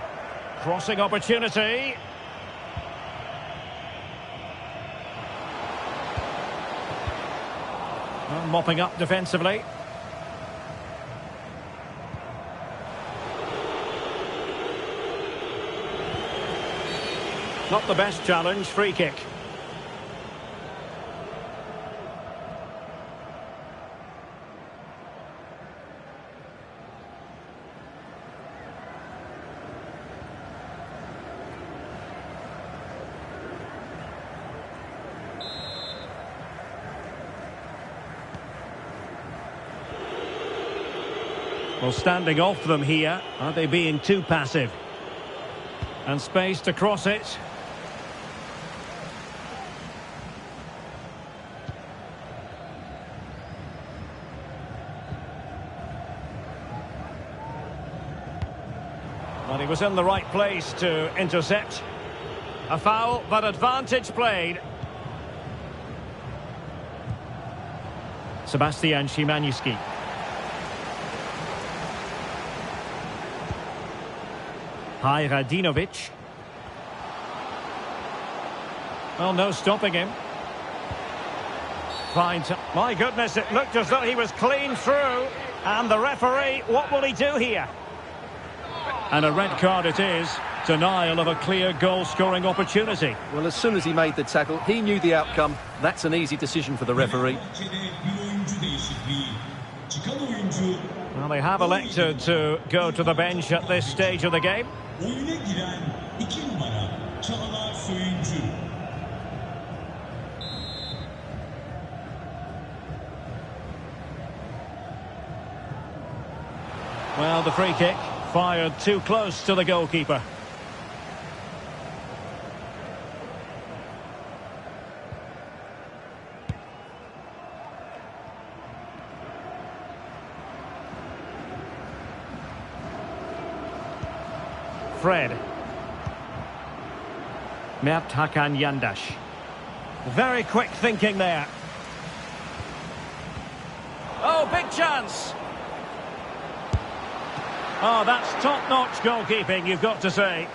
Crossing opportunity. Well, mopping up defensively. Not the best challenge, free kick. Well, standing off them here. Are they being too passive? And space to cross it. Well, he was in the right place to intercept. A foul, but advantage played. Sebastian Szymański. Radinovic. Well, no stopping him. Fine. My goodness, it looked as though he was clean through. And the referee, what will he do here? And a red card it is. Denial of a clear goal-scoring opportunity. Well, as soon as he made the tackle, he knew the outcome. That's an easy decision for the referee. Well, they have elected to go to the bench at this stage of the game. Well, the free kick fired too close to the goalkeeper. Fred. Mert Hakan Yandaş. Very quick thinking there. Oh, big chance. Oh, that's top-notch goalkeeping, you've got to say.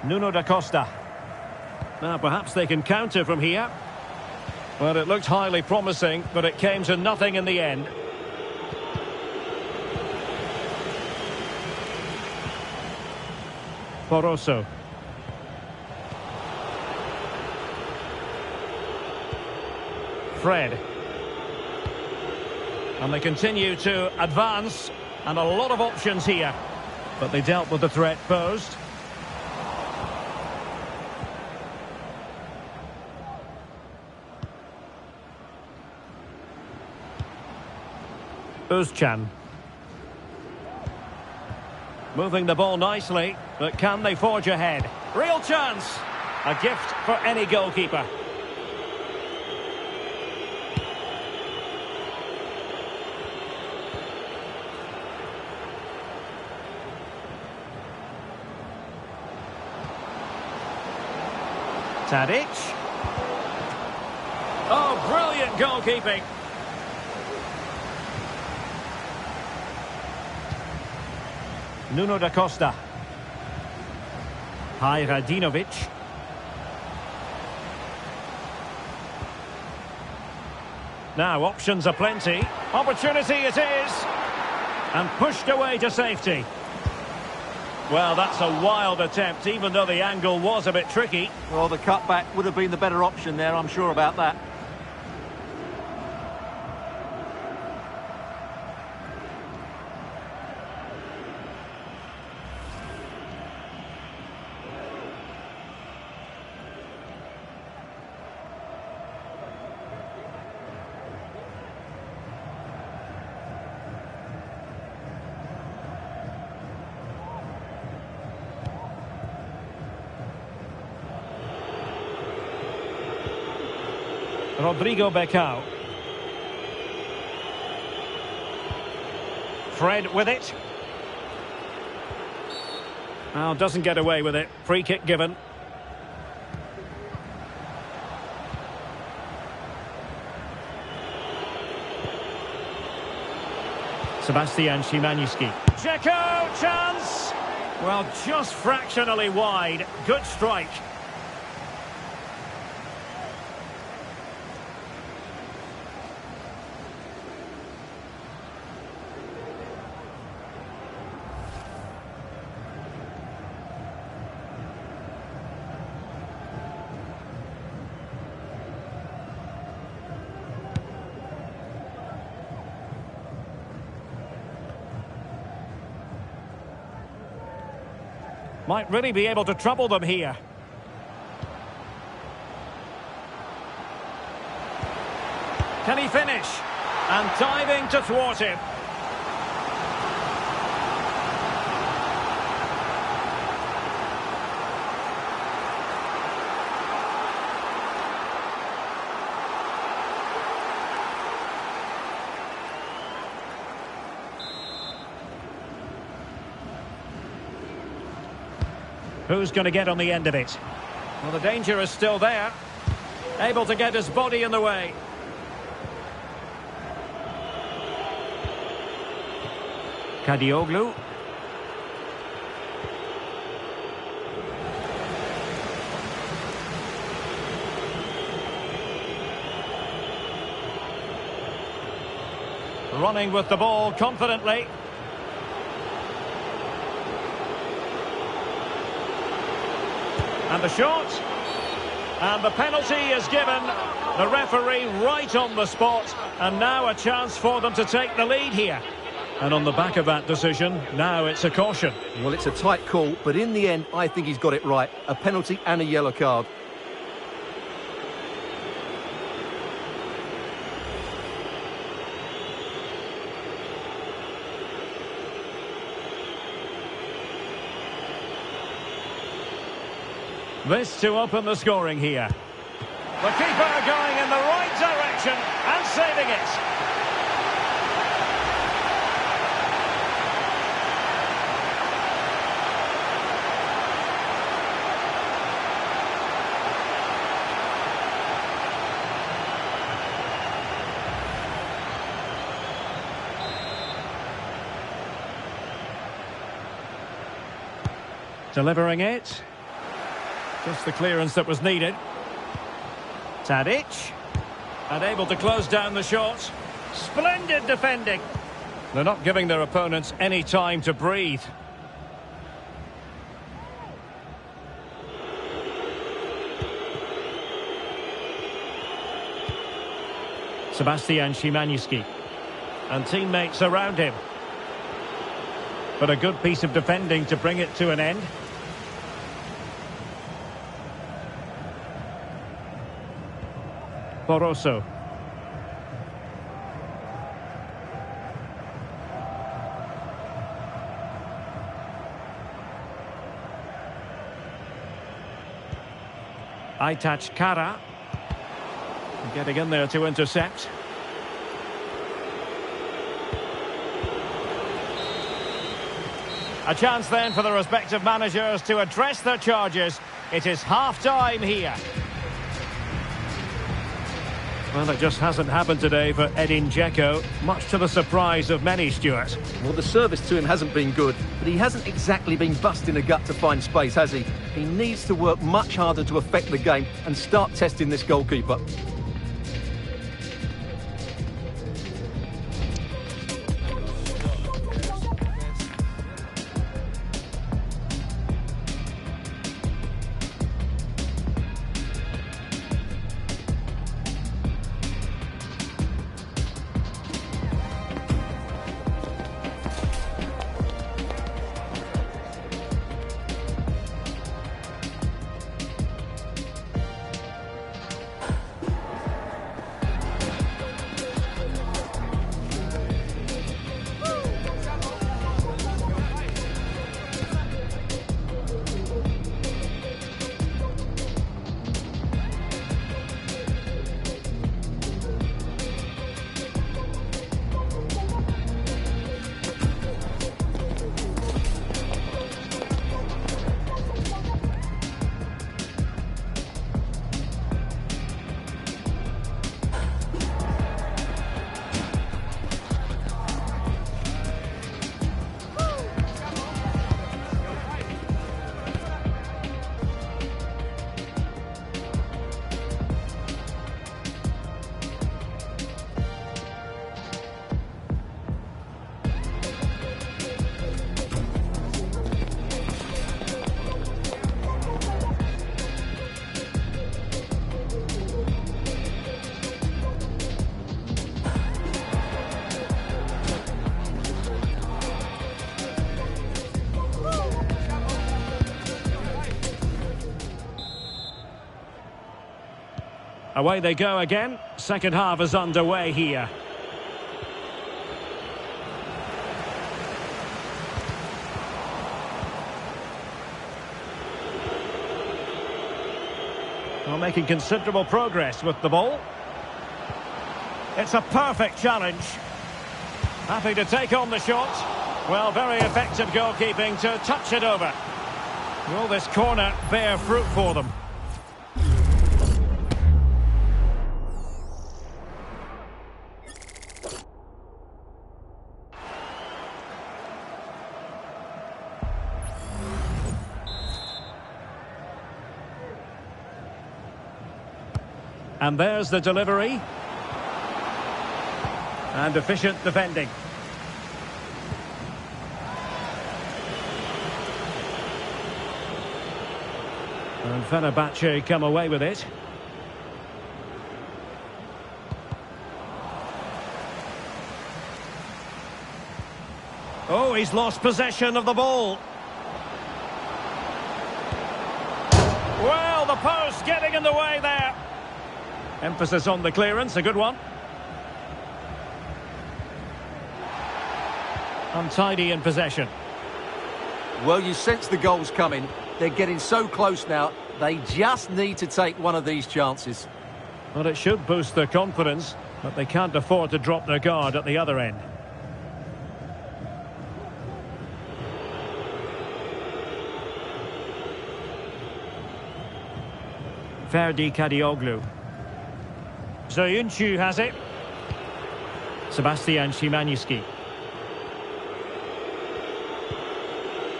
Nuno da Costa. Now, perhaps they can counter from here. Well, it looked highly promising, but it came to nothing in the end. Poroso. Fred. And they continue to advance, and a lot of options here. But they dealt with the threat posed. Özcan. Moving the ball nicely, but can they forge ahead? Real chance! A gift for any goalkeeper. Tadic. Oh, brilliant goalkeeping. Nuno da Costa. Radinovic. Now options are plenty. Opportunity it is. And pushed away to safety. Well, that's a wild attempt, even though the angle was a bit tricky. Well, the cutback would have been the better option there, I'm sure about that. Rodrigo Becao. Fred with it. Well, doesn't get away with it. Free kick given. Sebastian Szymański. Dzeko, chance! Well, just fractionally wide. Good strike. Might really be able to trouble them here. Can he finish? And diving to thwart him. Who's going to get on the end of it? Well, the danger is still there. Able to get his body in the way. Kadioglu. Running with the ball confidently. And the shot. And the penalty is given. The referee right on the spot. And now a chance for them to take the lead here. And on the back of that decision, now it's a caution. Well, it's a tight call, but in the end, I think he's got it right. A penalty and a yellow card. This to open the scoring here. The keeper going in the right direction and saving it. Delivering it. Just the clearance that was needed. Tadic. And able to close down the shot. Splendid defending. They're not giving their opponents any time to breathe. Sebastian Szymanski. And teammates around him. But a good piece of defending to bring it to an end. Barroso. Aitaç Kara. Getting in there to intercept. A chance then for the respective managers to address their charges. It is half-time here. Well, it just hasn't happened today for Edin Dzeko, much to the surprise of many, Stuart. Well, the service to him hasn't been good, but he hasn't exactly been busting a gut to find space, has he? He needs to work much harder to affect the game and start testing this goalkeeper. Away they go again. Second half is underway here. Well, making considerable progress with the ball. It's a perfect challenge. Happy to take on the shot. Well, very effective goalkeeping to touch it over. Will this corner bear fruit for them? And there's the delivery. And efficient defending. And Fenerbahçe come away with it. Oh, he's lost possession of the ball. Well, the post getting in the way there. Emphasis on the clearance, a good one. Untidy in possession. Well, you sense the goal's coming. They're getting so close now. They just need to take one of these chances. Well, it should boost their confidence, but they can't afford to drop their guard at the other end. Ferdi Kadioglu. Soyuncu has it. Sebastian Szymański.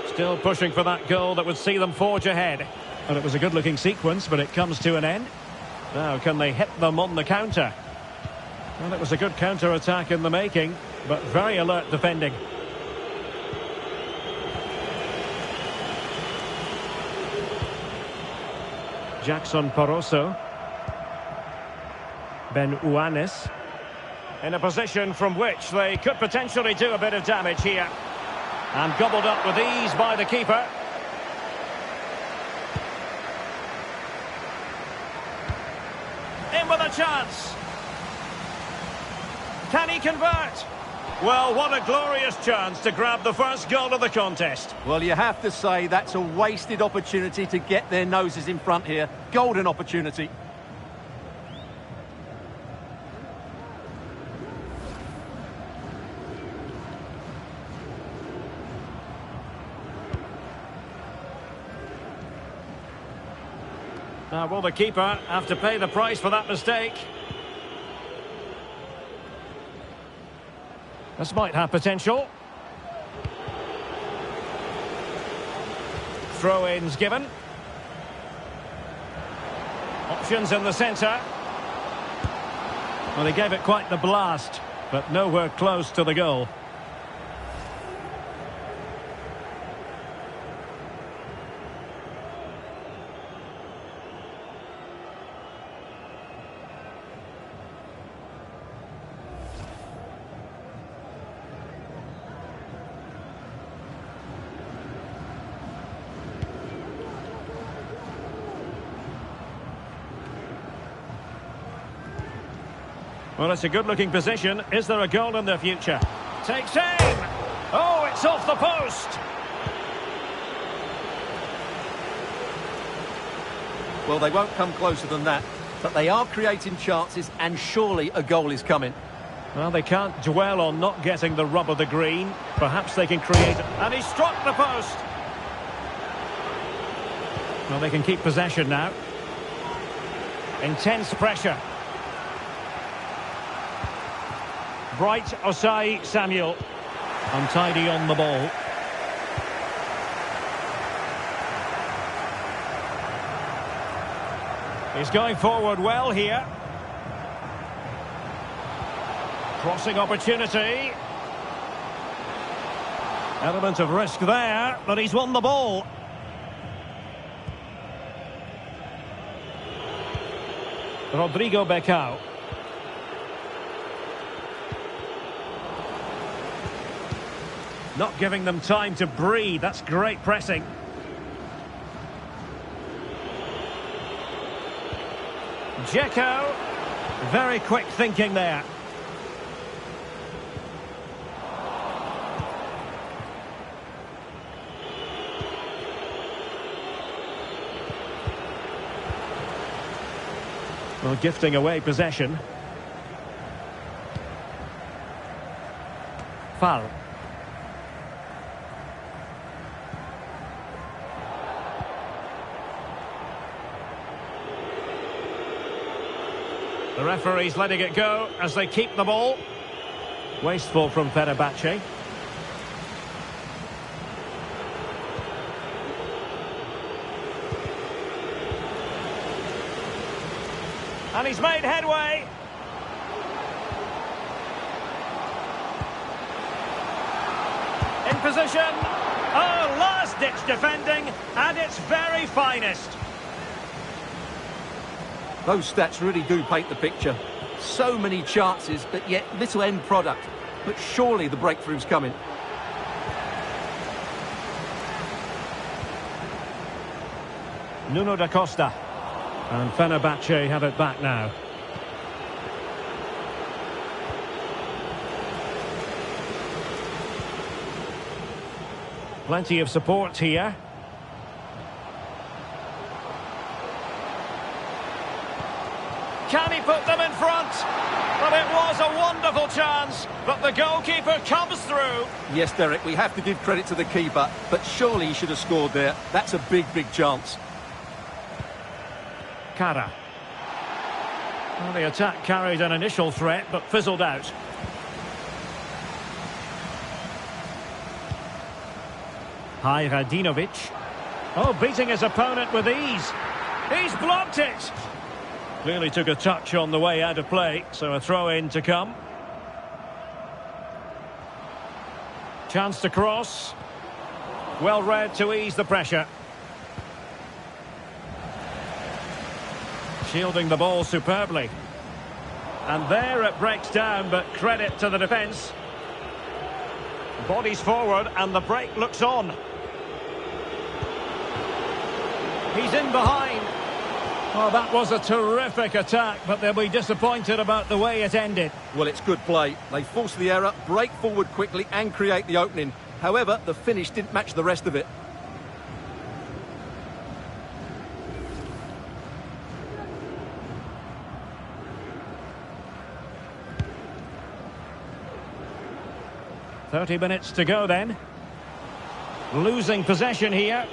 Still pushing for that goal that would see them forge ahead. And it was a good-looking sequence, but it comes to an end. Now, can they hit them on the counter? Well, it was a good counter-attack in the making, but very alert defending. Jackson Poroso. Ben Uanis. In a position from which they could potentially do a bit of damage here. And gobbled up with ease by the keeper. In with a chance. Can he convert? Well, what a glorious chance to grab the first goal of the contest. Well, you have to say that's a wasted opportunity to get their noses in front here. Golden opportunity. Now, will the keeper have to pay the price for that mistake? This might have potential. Throw-ins given. Options in the centre. Well, he gave it quite the blast, but nowhere close to the goal. Well, it's a good-looking position. Is there a goal in the future? Takes aim! Oh, it's off the post! Well, they won't come closer than that, but they are creating chances, and surely a goal is coming. Well, they can't dwell on not getting the rub of the green. Perhaps they can create... And he struck the post! Well, they can keep possession now. Intense pressure. Bright Osai Samuel. Untidy on the ball. He's going forward well here. Crossing opportunity. Element of risk there, but he's won the ball. Rodrigo Becao. Not giving them time to breathe. That's great pressing. Dzeko. Very quick thinking there. Well, gifting away possession. Foul. The referee's letting it go as they keep the ball. Wasteful from Fenerbahçe. And he's made headway. In position. Oh, last-ditch defending at its very finest. Those stats really do paint the picture. So many chances, but yet little end product. But surely the breakthrough's coming. Nuno da Costa. And Fenerbahçe have it back now. Plenty of support here. Can he put them in front? Well, it was a wonderful chance, but the goalkeeper comes through. Yes, Derek, we have to give credit to the keeper, but surely he should have scored there. That's a big, big chance. Kara. Well, the attack carried an initial threat, but fizzled out. Radinovic. Oh, beating his opponent with ease. He's blocked it. Clearly took a touch on the way out of play, so a throw-in to come. Chance to cross. Well read to ease the pressure. Shielding the ball superbly. And there it breaks down, but credit to the defence. Bodies forward and the break looks on. He's in behind. Oh, that was a terrific attack, but they'll be disappointed about the way it ended. Well, it's good play. They force the error, break forward quickly and create the opening. However, the finish didn't match the rest of it. "30 minutes to go then. Losing possession here.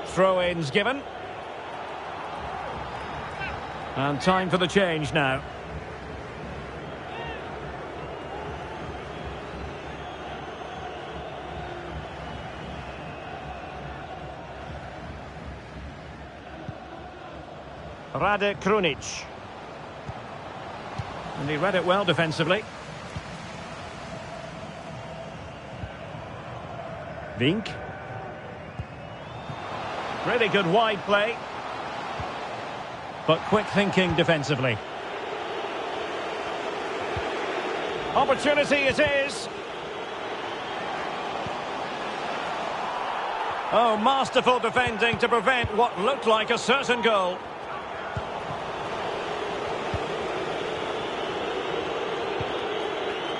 Throw-ins given. And time for the change now. Rade Krunic. And he read it well defensively. Vink. Really good wide play. But quick thinking defensively. Opportunity it is. Oh, masterful defending to prevent what looked like a certain goal.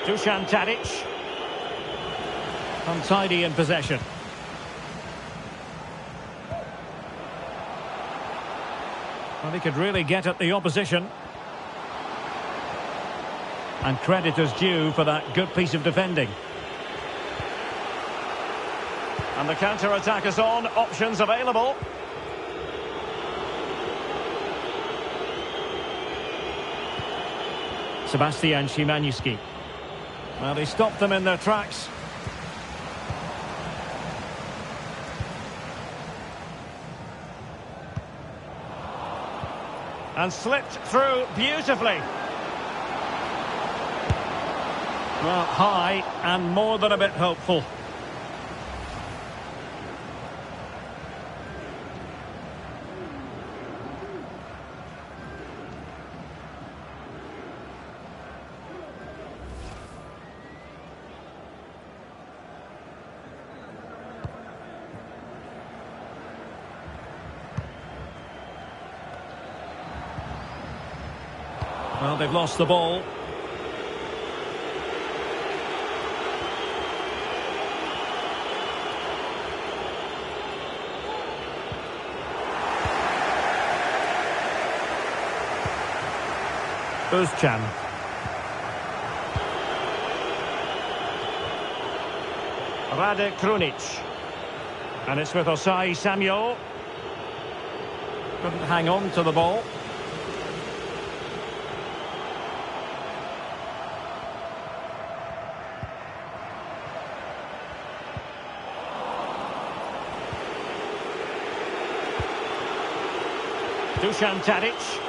Dusan Tadic. Untidy in possession. Well, he could really get at the opposition. And credit is due for that good piece of defending. And the counter-attack is on. Options available. Sebastian Szymanski. Well, he stopped them in their tracks. And slipped through beautifully. Well, high and more than a bit hopeful. Well, they've lost the ball. Özcan. Rade Krunic. And it's with Osai Samuel. Couldn't hang on to the ball. Dusan Tadic.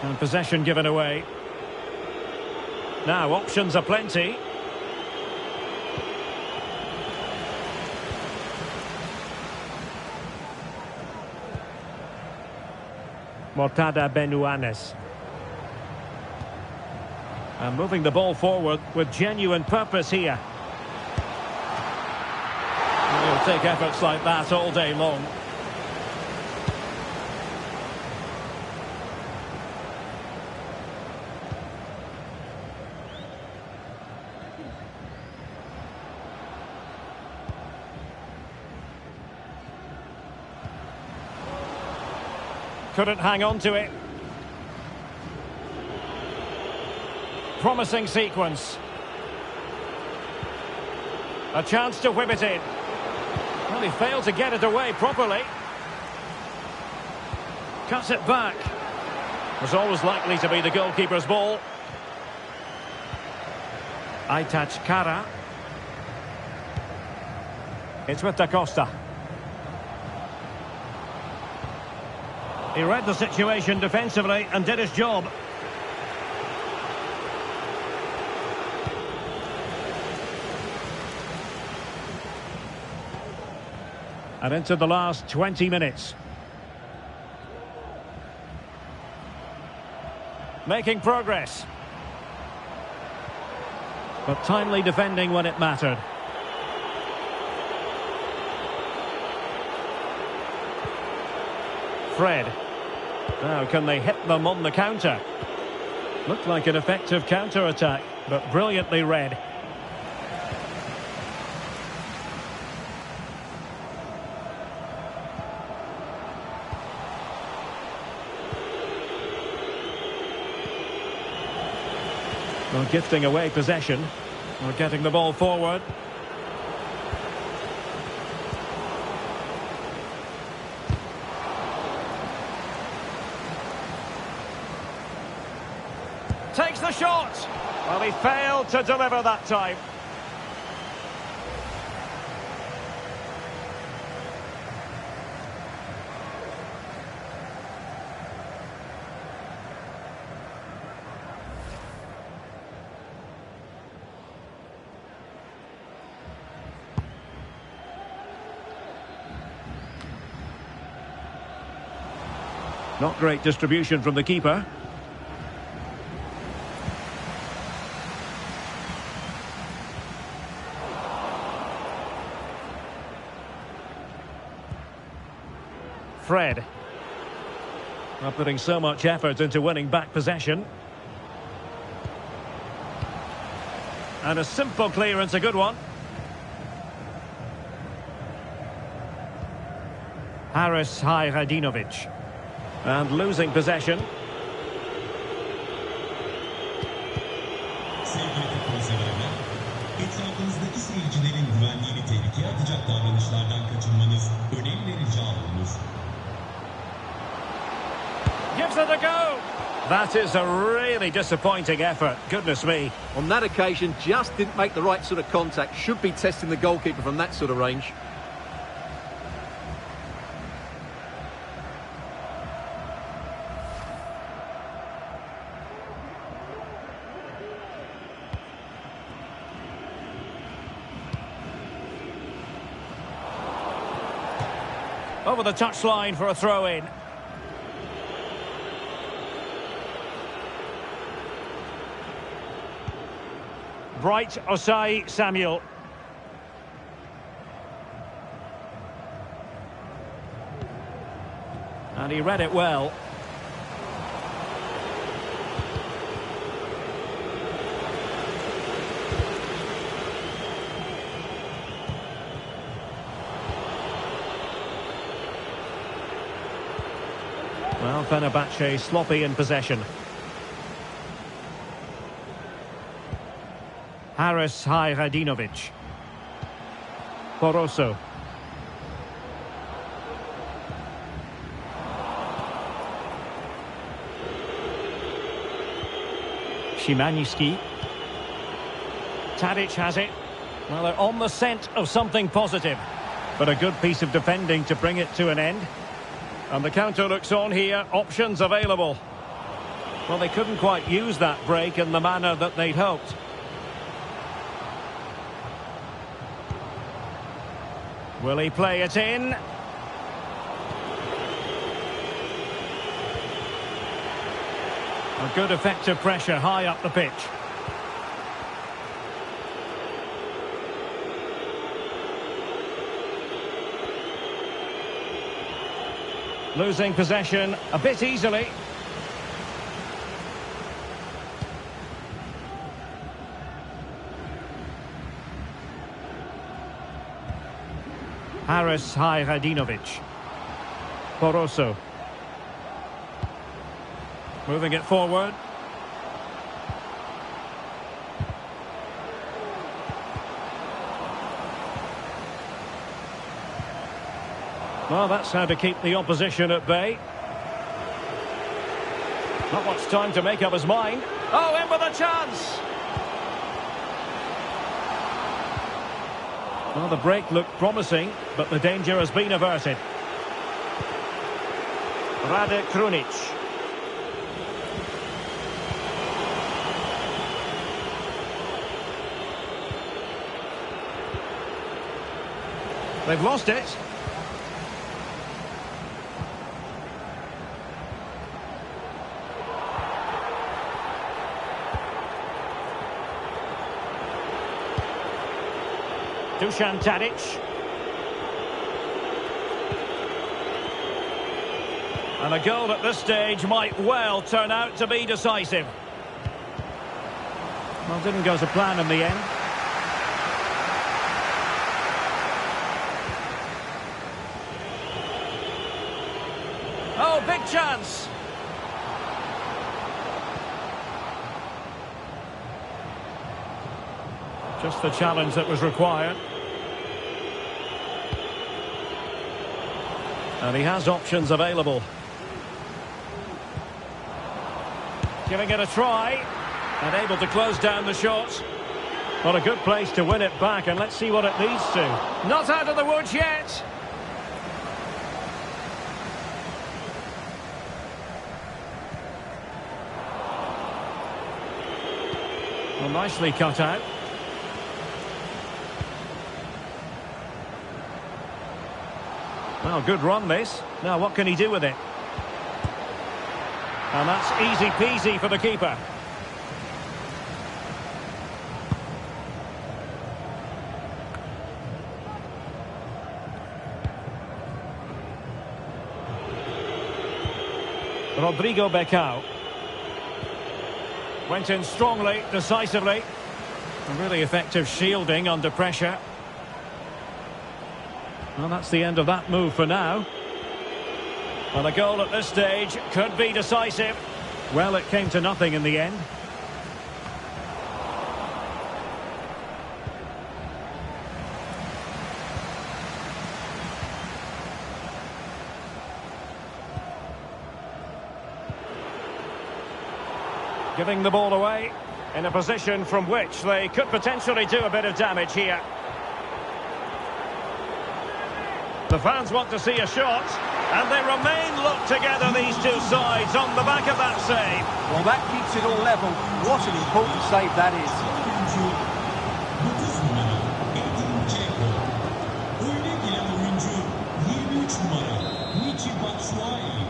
And possession given away. Now options are plenty. Mortada Benuanes. And moving the ball forward with genuine purpose here. He'll take efforts like that all day long. Couldn't hang on to it. Promising sequence. A chance to whip it in. Well, he failed to get it away properly. Cuts it back. Was always likely to be the goalkeeper's ball. Aytaç Kara. It's with Da Costa. He read the situation defensively and did his job. And into the last 20 minutes. Making progress. But timely defending when it mattered. Fred. Now, can they hit them on the counter? Looked like an effective counter-attack, but brilliantly read. Well, gifting away possession. Or getting the ball forward. Takes the shot. Well, he failed to deliver that time. Not great distribution from the keeper. Fred. Not putting so much effort into winning back possession. And a simple clearance, a good one. Haris Hayradinovic. And losing possession. Sevgili futbol severler, etrafınızdaki seyircilerin güvenliğini tehlikeye atacak davranışlardan kaçınmanız önemli rica olunur. Gives it a go. That is a really disappointing effort. Goodness me. On that occasion, just didn't make the right sort of contact. Should be testing the goalkeeper from that sort of range. Over the touchline for a throw-in. Bright Osai Samuel. And he read it well. Well, Fenerbahçe sloppy in possession. Haris Hayradinovic. Poroso. Szymański. Tadic has it. Well, they're on the scent of something positive. But a good piece of defending to bring it to an end. And the counter looks on here. Options available. Well, they couldn't quite use that break in the manner that they'd hoped. Will he play it in? A good effective pressure high up the pitch. Losing possession a bit easily. Haris Hayradinovic. Poroso. Moving it forward. Well, that's how to keep the opposition at bay. Not much time to make up his mind. Oh, in with a chance! Well, the break looked promising, but the danger has been averted. Rade Krunic. They've lost it. Dusan Tadic. And a goal at this stage might well turn out to be decisive. Well, didn't go to plan in the end. Oh, big chance! Just the challenge that was required. And he has options available. Giving it a try. And able to close down the shot. What a good place to win it back, and let's see what it leads to. Not out of the woods yet. Well, nicely cut out. Well, good run this. Now what can he do with it? And that's easy peasy for the keeper. Rodrigo Becao. Went in strongly, decisively. And really effective shielding under pressure. Well, that's the end of that move for now. And a goal at this stage could be decisive. Well, it came to nothing in the end. Giving the ball away in a position from which they could potentially do a bit of damage here. The fans want to see a shot, and they remain locked together, these two sides, on the back of that save. Well, that keeps it all level. What an important save that is. Oyuncu 9 numara Edin Dzeko. Oyuna giren oyuncu 23 numara Maçi Batshuayi.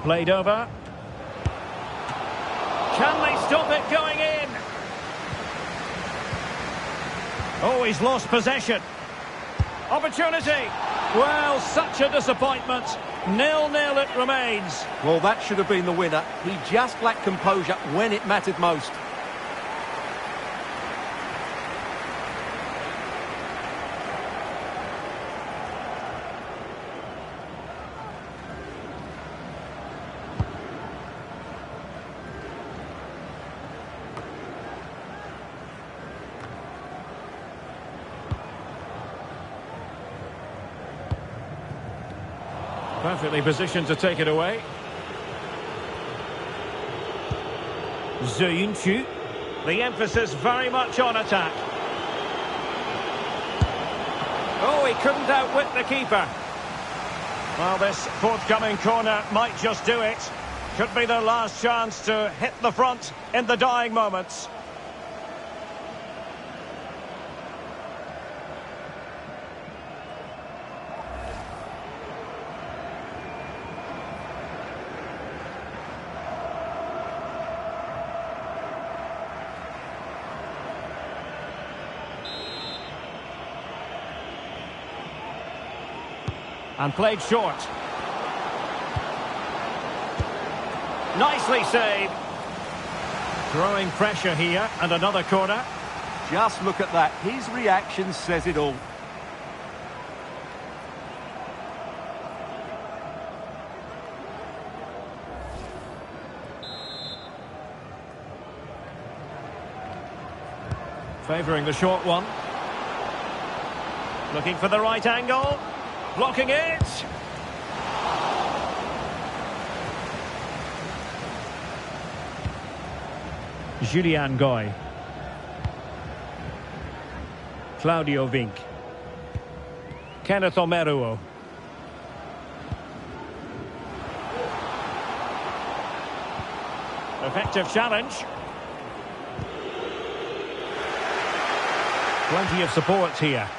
Played over. Can they stop it going in? Oh, he's lost possession. Opportunity. Well, such a disappointment. 0-0 it remains. Well, that should have been the winner. He just lacked composure when it mattered most. Perfectly positioned to take it away. Zuyuncu. The emphasis very much on attack. Oh, he couldn't outwit the keeper. Well, this forthcoming corner might just do it. Could be their last chance to hit the front in the dying moments. And played short. Nicely saved. Growing pressure here, and another corner. Just look at that. His reaction says it all. Favouring the short one. Looking for the right angle. Blocking it. Julian Goy. Claudio Vink. Kenneth Omeruo. Effective challenge. Plenty of support here.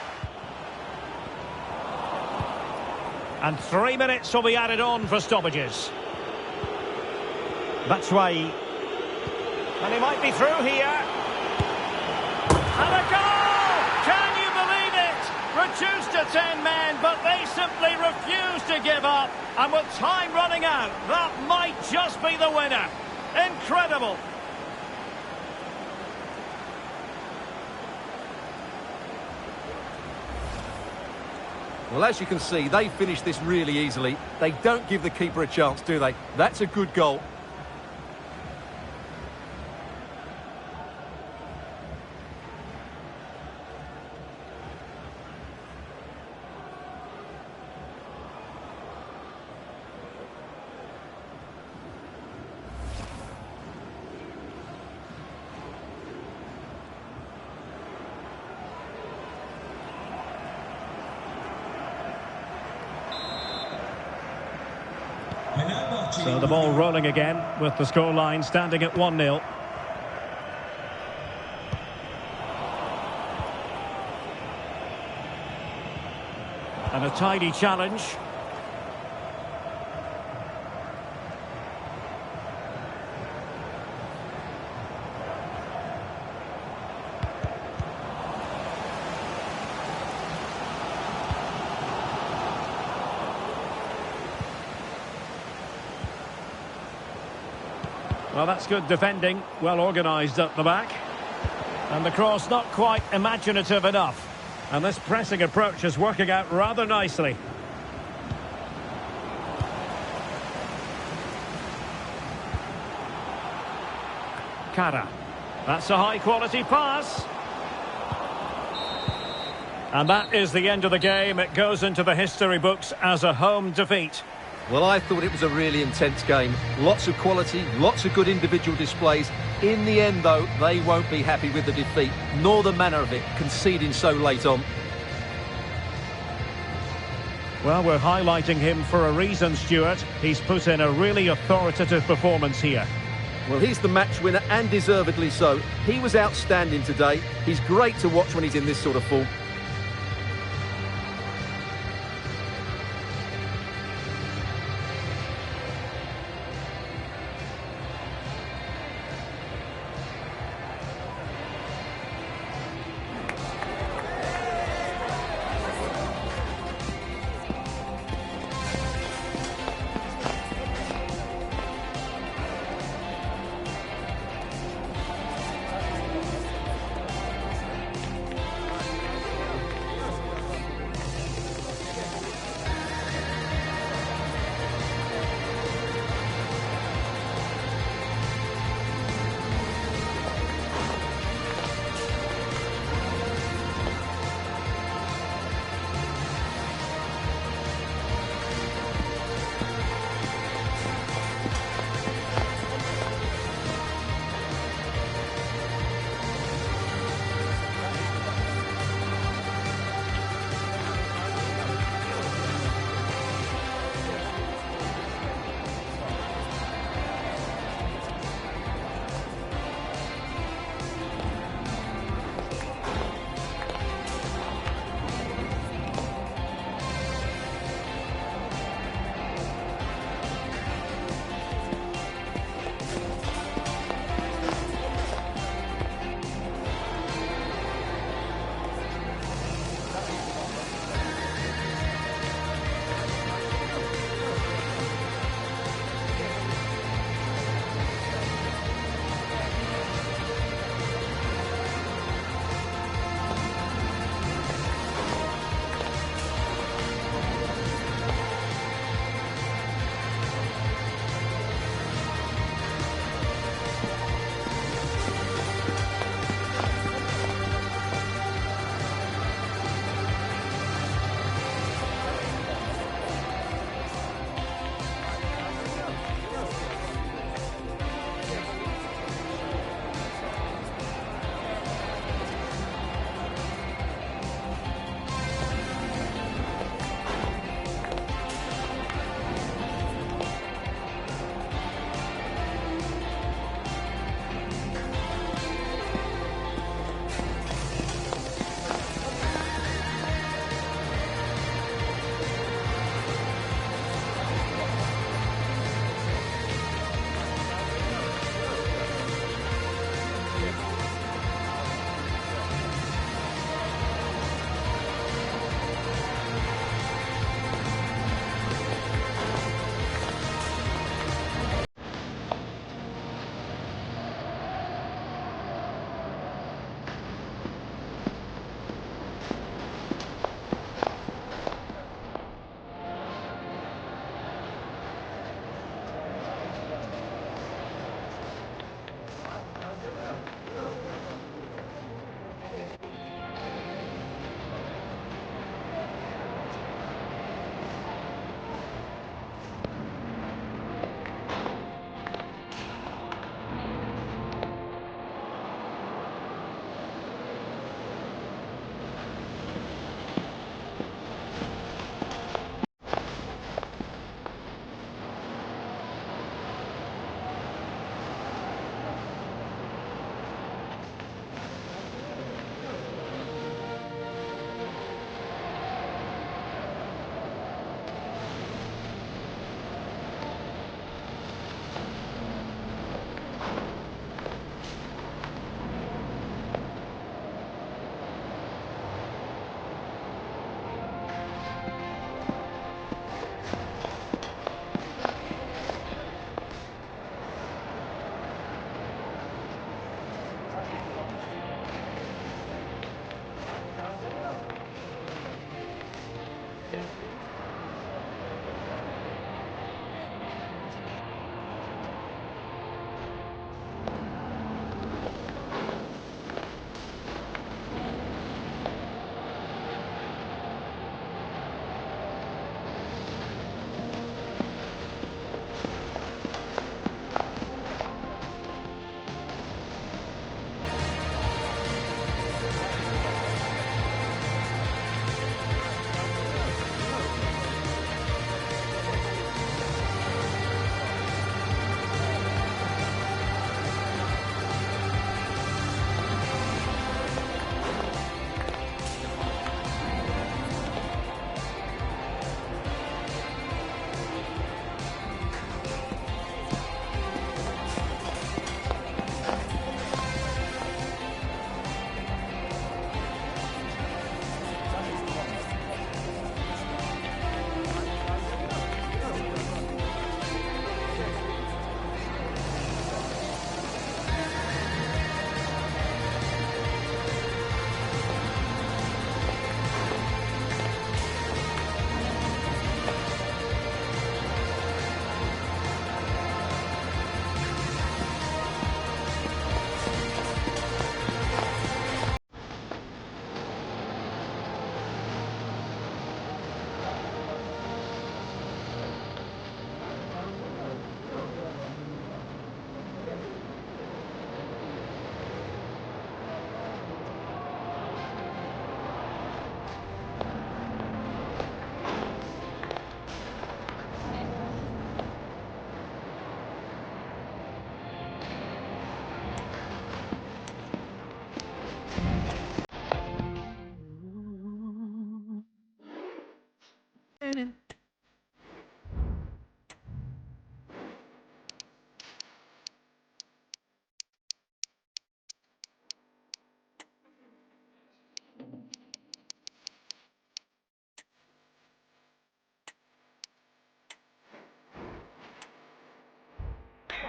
And 3 minutes will be added on for stoppages. Maçi. And he might be through here. And a goal! Can you believe it? Reduced to 10 men, but they simply refuse to give up. And with time running out, that might just be the winner. Incredible. Well, as you can see, they finish this really easily. They don't give the keeper a chance, do they? That's a good goal. So the ball rolling again with the scoreline standing at 1-0. And a tidy challenge. Well, that's good defending, well organised at the back. And the cross not quite imaginative enough. And this pressing approach is working out rather nicely. Kara. That's a high-quality pass. And that is the end of the game. It goes into the history books as a home defeat. Well, I thought it was a really intense game. Lots of quality, lots of good individual displays. In the end, though, they won't be happy with the defeat, nor the manner of it, conceding so late on. Well, we're highlighting him for a reason, Stuart. He's put in a really authoritative performance here. Well, he's the match winner, and deservedly so. He was outstanding today. He's great to watch when he's in this sort of form.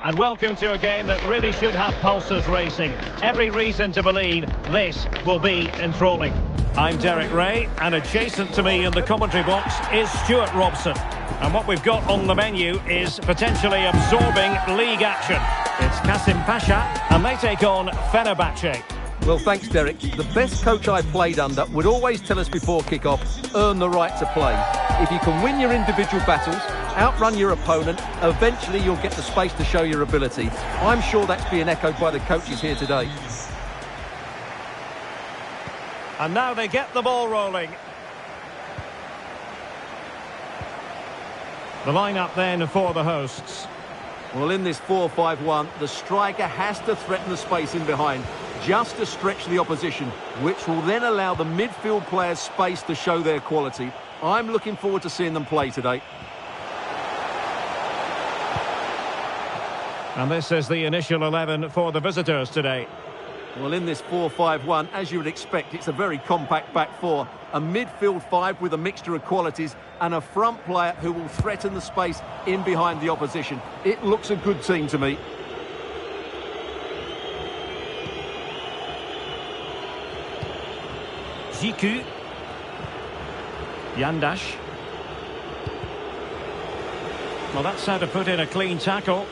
And welcome to a game that really should have pulses racing. Every reason to believe this will be enthralling. I'm Derek Ray, and adjacent to me in the commentary box is Stuart Robson. And what we've got on the menu is potentially absorbing league action. It's Kasimpaşa, and they take on Fenerbahçe. Well, thanks, Derek. The best coach I played under would always tell us before kick-off, earn the right to play. If you can win your individual battles, outrun your opponent, eventually you'll get the space to show your ability. I'm sure that's being echoed by the coaches here today. And now they get the ball rolling. The lineup then for the hosts. Well, in this 4-5-1, the striker has to threaten the space in behind, just to stretch the opposition, which will then allow the midfield players space to show their quality. I'm looking forward to seeing them play today. And this is the initial 11 for the visitors today. Well, in this 4-5-1, as you would expect, it's a very compact back four. A midfield five with a mixture of qualities and a front player who will threaten the space in behind the opposition. It looks a good team to me. Ziku. Yandash. Well, that's how to put in a clean tackle.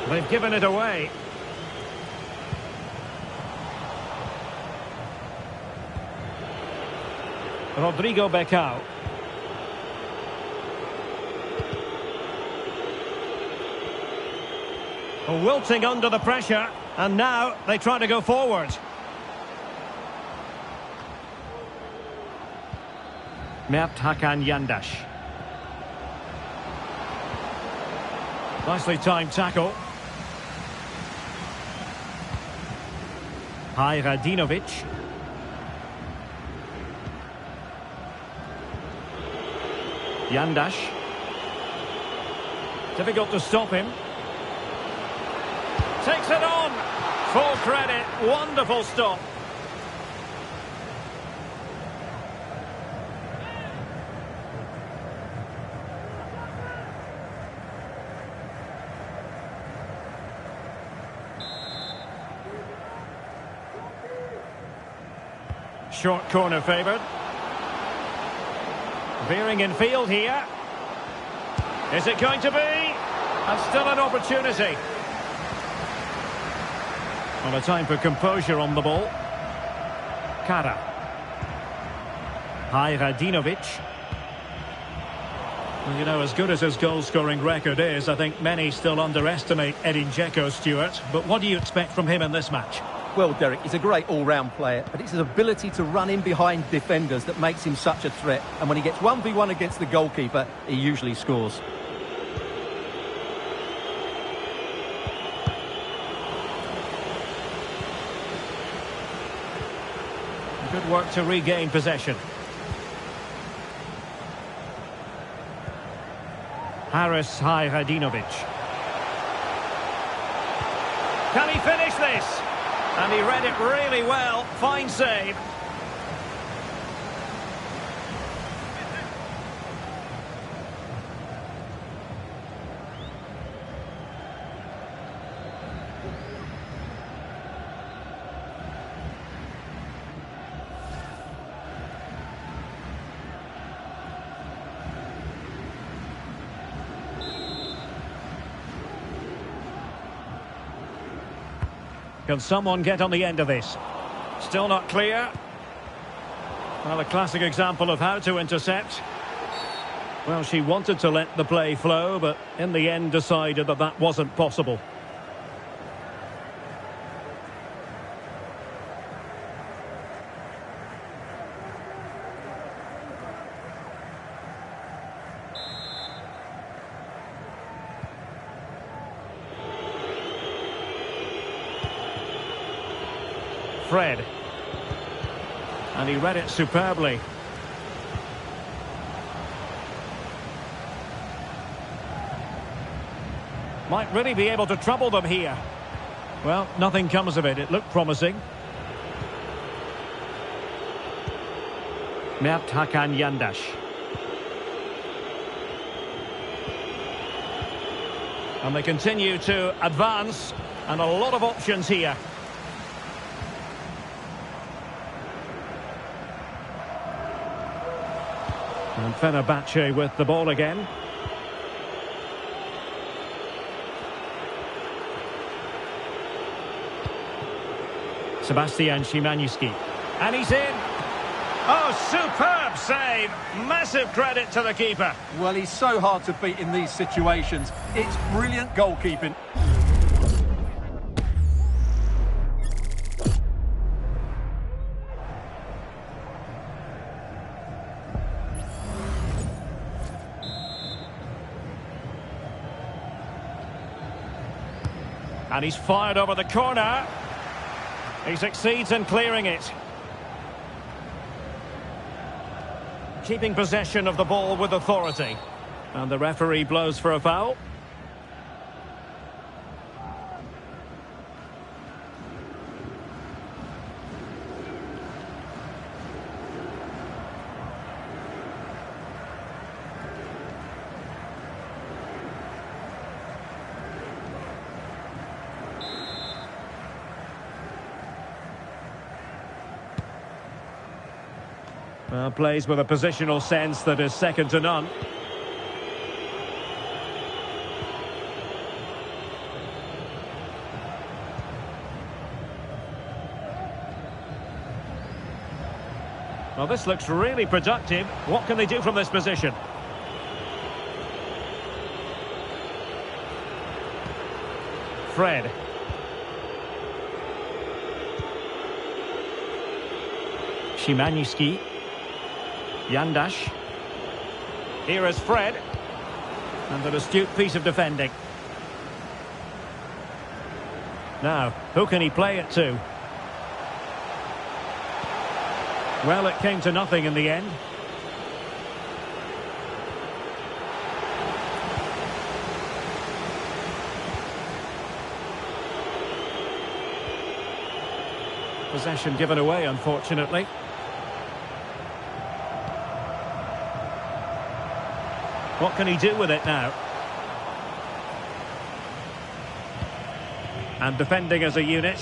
They've given it away. Rodrigo Becao. Wilting under the pressure, and now they try to go forward. Mert Hakan Yandash. Nicely timed tackle. Hajradinovic. Yandash. Difficult to stop him. Takes it on. Full credit. Wonderful stop. Short corner favoured. Veering in field here. Is it going to be? And still an opportunity. Well, a time for composure on the ball. Kara. Hajradinovic. Well, you know, as good as his goal-scoring record is, I think many still underestimate Edin Dzeko, Stuart. But what do you expect from him in this match? Well, Derek, he's a great all-round player, but it's his ability to run in behind defenders that makes him such a threat. And when he gets 1v1 against the goalkeeper, he usually scores. Good work to regain possession. Haris Hajradinovic. Can he finish this? And he read it really well. Fine save. Can someone get on the end of this? Still not clear. Well, a classic example of how to intercept. Well, she wanted to let the play flow, but in the end decided that that wasn't possible. Fred. And he read it superbly. Might really be able to trouble them here. Well, nothing comes of it. It looked promising. Mert Hakan Yandaş. And they continue to advance, and a lot of options here. And Fenerbahçe with the ball again. Sebastian Szymański. And he's in. Oh, superb save. Massive credit to the keeper. Well, he's so hard to beat in these situations. It's brilliant goalkeeping. And he's fired over the corner. He succeeds in clearing it. Keeping possession of the ball with authority. And the referee blows for a foul. Plays with a positional sense that is second to none. Well, this looks really productive. What can they do from this position? Fred. Szymański. Yandaş. Here is Fred. And an astute piece of defending. Now, who can he play it to? Well, it came to nothing in the end. Possession given away, unfortunately. What can he do with it now? And defending as a unit.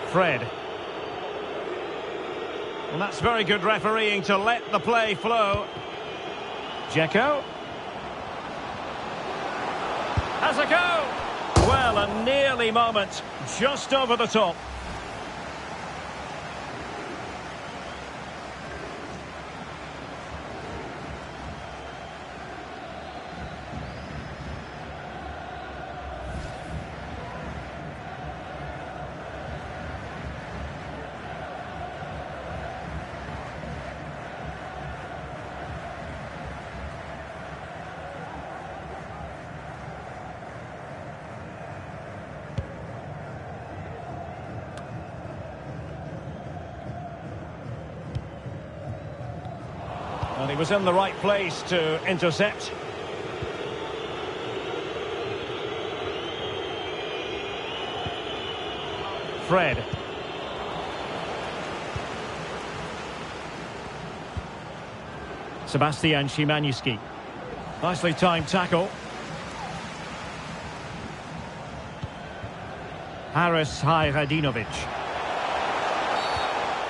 Fred. And that's very good refereeing to let the play flow. Dzeko. Has a go! Well, a nearly moment. Just over the top. And he was in the right place to intercept. Fred. Sebastian Szymański. Nicely timed tackle. Haris Hayradinovic.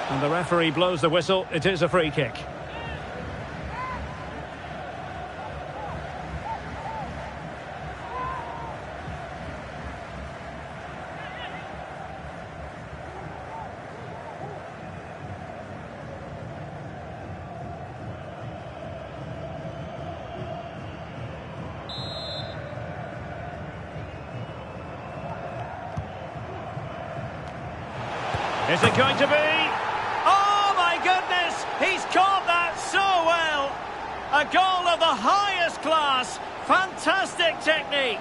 And the referee blows the whistle. It is a free kick. Is it going to be? Oh, my goodness! He's caught that so well! A goal of the highest class. Fantastic technique.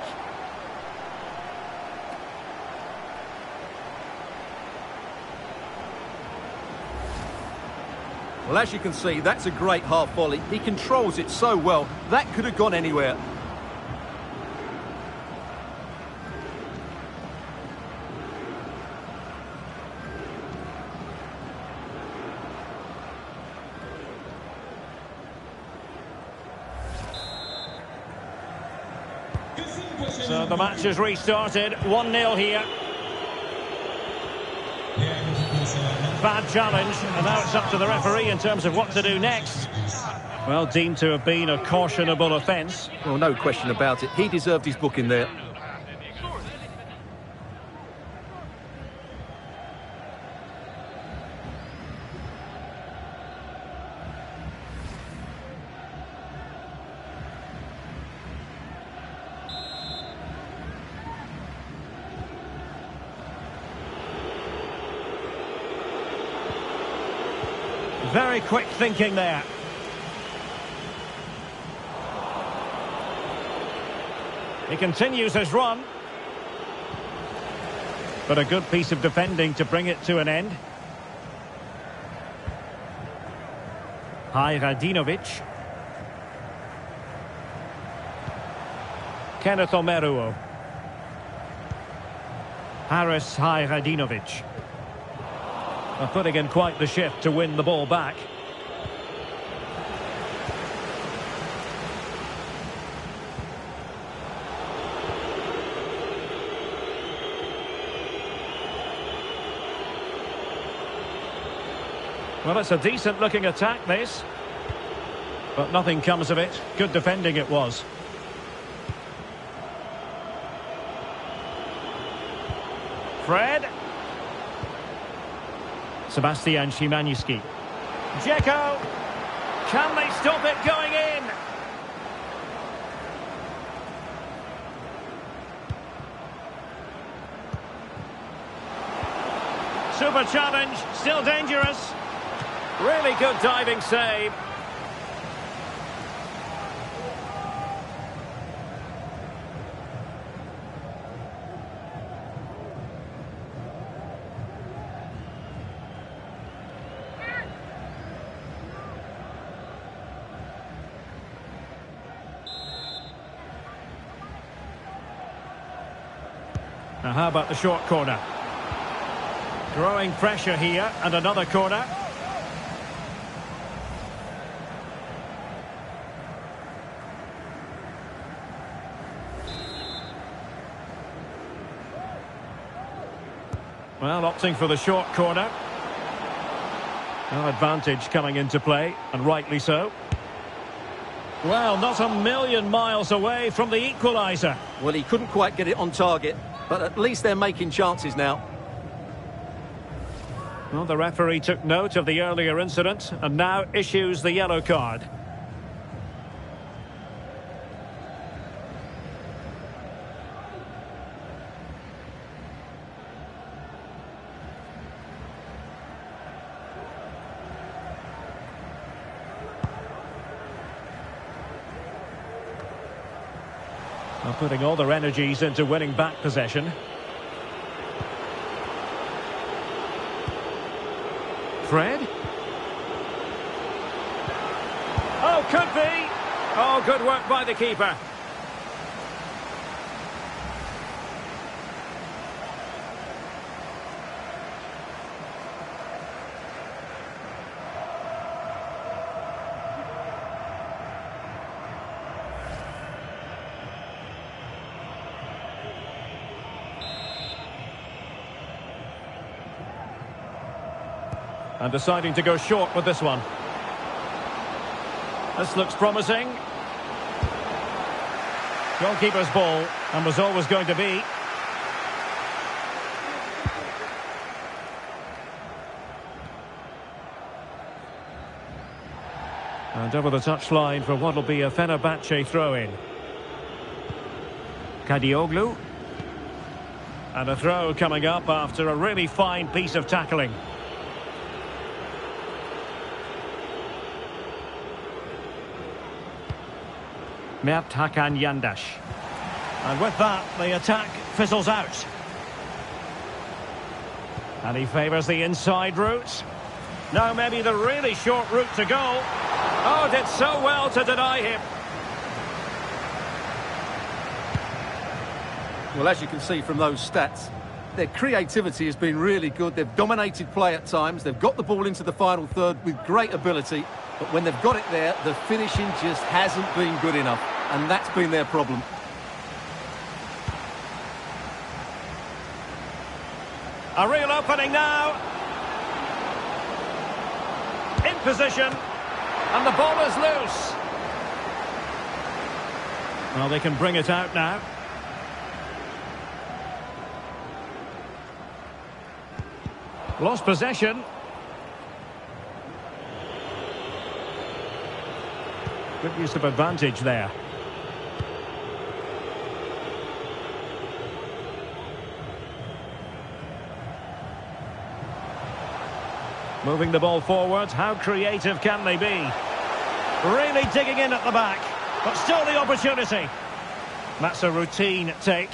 Well, as you can see, that's a great half volley. He controls it so well. That could have gone anywhere. So the match has restarted. 1-0 here. Değerli futbol severler. Bad challenge, and now it's up to the referee in terms of what to do next. Well, deemed to have been a cautionable offence. Well, no question about it. He deserved his booking there. Very quick thinking there. He continues his run. But a good piece of defending to bring it to an end. Hajradinovic. Kenneth Omeruo. Haris Hajradinovic. Putting in quite the shift to win the ball back. Well, it's a decent looking attack, this. But nothing comes of it. Good defending it was. Fred. Sebastian Szymanski. Dzeko. Can they stop it going in? Super challenge. Still dangerous. Really good diving save. Now how about the short corner? Growing pressure here, and another corner. Well, opting for the short corner. No advantage coming into play, and rightly so. Well, not a million miles away from the equaliser. Well, he couldn't quite get it on target, but at least they're making chances now. Well, the referee took note of the earlier incident and now issues the yellow card. Well, putting all their energies into winning back possession. Fred? Oh, could be! Oh, good work by the keeper. And deciding to go short with this one. This looks promising. Goalkeeper's ball, and was always going to be. And over the touchline for what will be a Fenerbahçe throw-in. Kadioglu. And a throw coming up after a really fine piece of tackling. Mert Hakan Yandaş. And with that, the attack fizzles out. And he favours the inside route. Now maybe the really short route to go. Oh, did so well to deny him. Well, as you can see from those stats, their creativity has been really good. They've dominated play at times. They've got the ball into the final third with great ability. But when they've got it there, the finishing just hasn't been good enough. And that's been their problem. A real opening now. In position. And the ball is loose. Well, they can bring it out now. Lost possession. Good use of advantage there. Moving the ball forward, how creative can they be? Really digging in at the back, but still the opportunity. That's a routine take.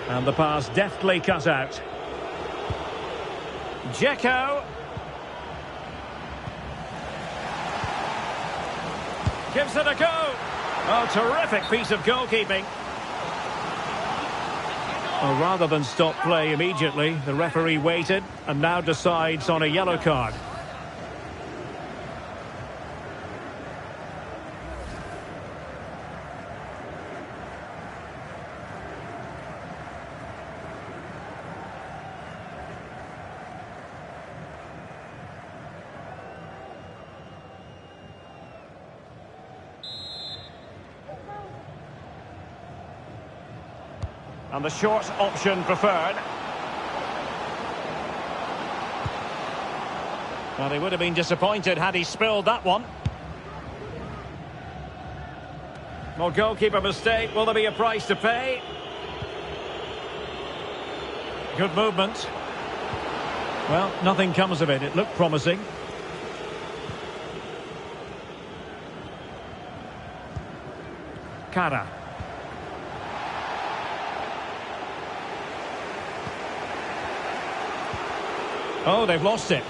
And the pass deftly cut out. Dzeko. Gives it a go. Oh, terrific piece of goalkeeping. Well, rather than stop play immediately, the referee waited and now decides on a yellow card. And the short option preferred. Well, he would have been disappointed had he spilled that one. Well, goalkeeper mistake. Will there be a price to pay? Good movement. Well, nothing comes of it. It looked promising. Kara. Oh, they've lost it.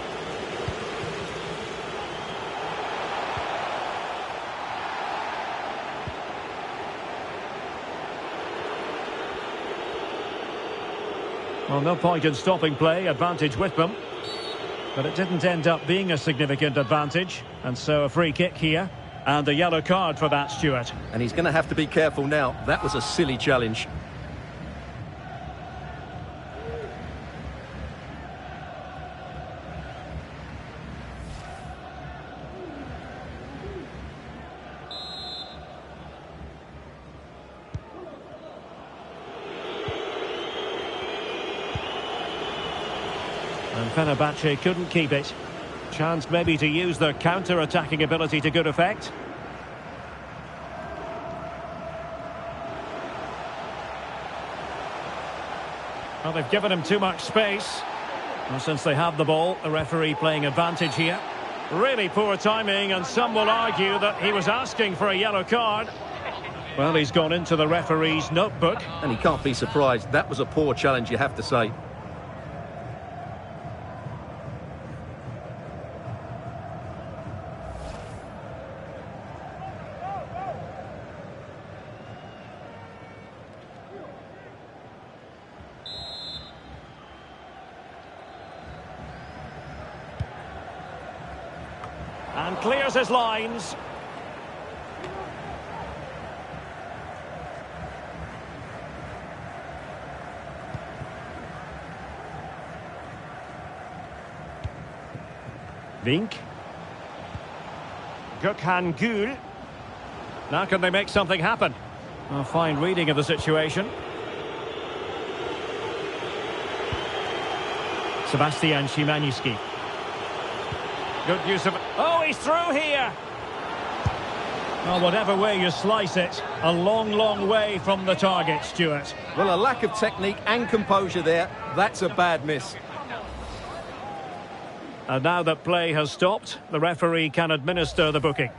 Well, no point in stopping play, advantage with them. But it didn't end up being a significant advantage. And so a free kick here. And a yellow card for that, Stuart. And he's going to have to be careful now. That was a silly challenge. And Fenerbahçe couldn't keep it. Chance maybe to use their counter-attacking ability to good effect. Well, they've given him too much space. Well, since they have the ball, the referee playing advantage here. Really poor timing, and some will argue that he was asking for a yellow card. Well, he's gone into the referee's notebook. And he can't be surprised. That was a poor challenge, you have to say. And clears his lines. Vink. Gökhan Gül. Now can they make something happen? A fine reading of the situation. Sebastian Szymanski. Good use of... Oh, he's through here! Well, whatever way you slice it, a long, long way from the target, Stuart. Well, a lack of technique and composure there. That's a bad miss. And now that play has stopped, the referee can administer the booking.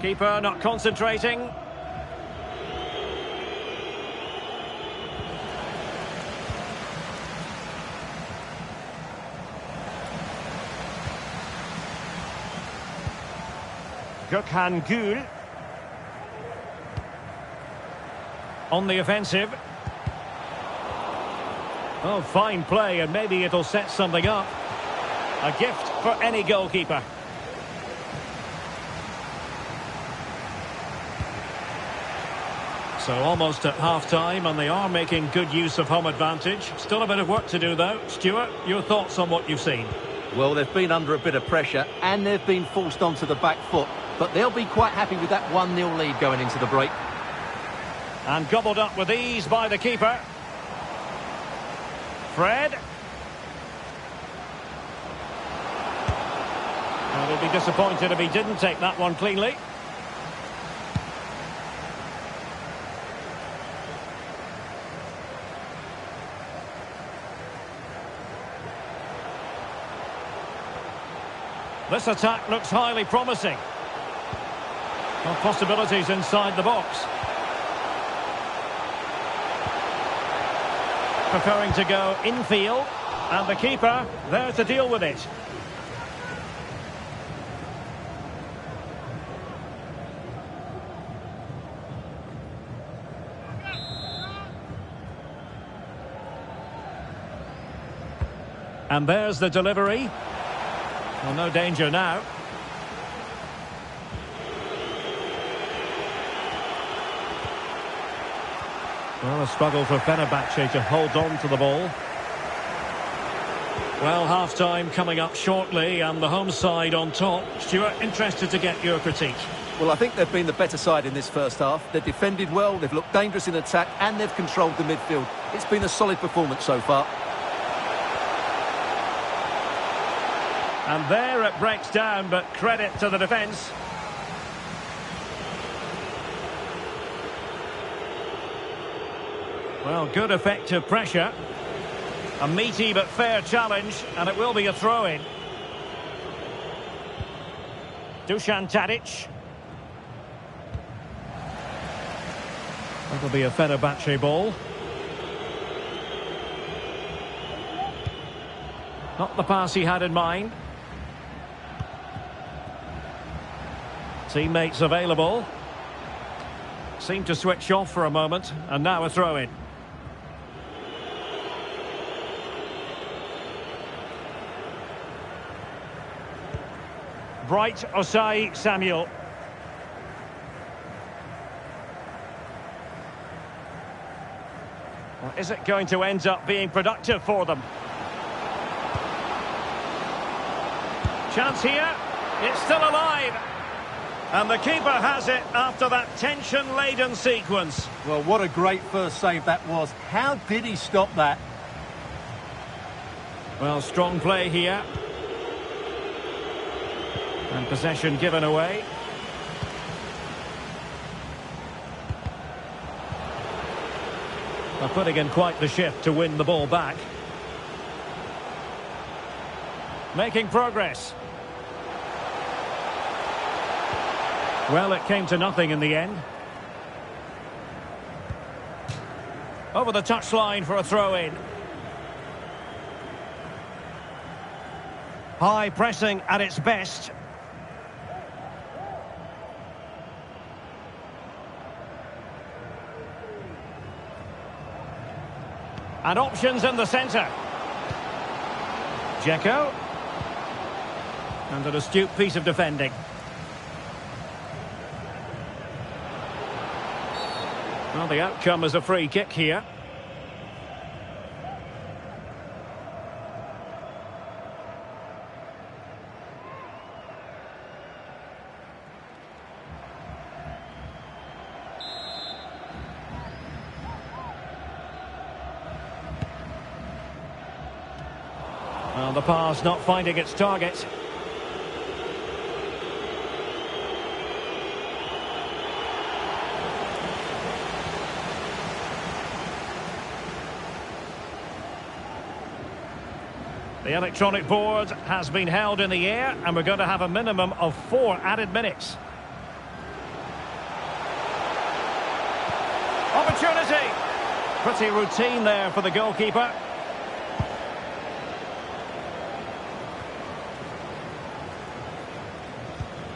Keeper not concentrating. Gökhan Gül. On the offensive. Oh, fine play, and maybe it'll set something up. A gift for any goalkeeper. So almost at half-time, and they are making good use of home advantage. Still a bit of work to do, though. Stuart, your thoughts on what you've seen? Well, they've been under a bit of pressure, and they've been forced onto the back foot. But they'll be quite happy with that 1-0 lead going into the break. And gobbled up with ease by the keeper. Fred. And he'll be disappointed if he didn't take that one cleanly. This attack looks highly promising. Well, possibilities inside the box. Preferring to go infield, and the keeper there to deal with it. And there's the delivery. Well, no danger now. Well, a struggle for Fenerbahçe to hold on to the ball. Well, half-time coming up shortly, and the home side on top. Stuart, interested to get your critique. Well, I think they've been the better side in this first half. They've defended well, they've looked dangerous in attack, and they've controlled the midfield. It's been a solid performance so far. And there it breaks down, but credit to the defence. Well, good effective pressure. A meaty but fair challenge, and it will be a throw-in. Dusan Tadic. That'll be a Fenerbahçe ball. Not the pass he had in mind. Teammates available. Seemed to switch off for a moment, and now a throw-in. Bright Osai Samuel. Well, is it going to end up being productive for them? Chance here. It's still alive. And the keeper has it after that tension-laden sequence. Well, what a great first save that was. How did he stop that? Well, strong play here. And possession given away. They're putting in quite the shift to win the ball back. Making progress. Well, it came to nothing in the end. Over the touchline for a throw-in. High pressing at its best. And options in the centre. Dzeko. And an astute piece of defending. Well, the outcome is a free kick here. Well, the pass not finding its target. The electronic board has been held in the air, and we're going to have a minimum of 4 added minutes. Pretty routine there for the goalkeeper.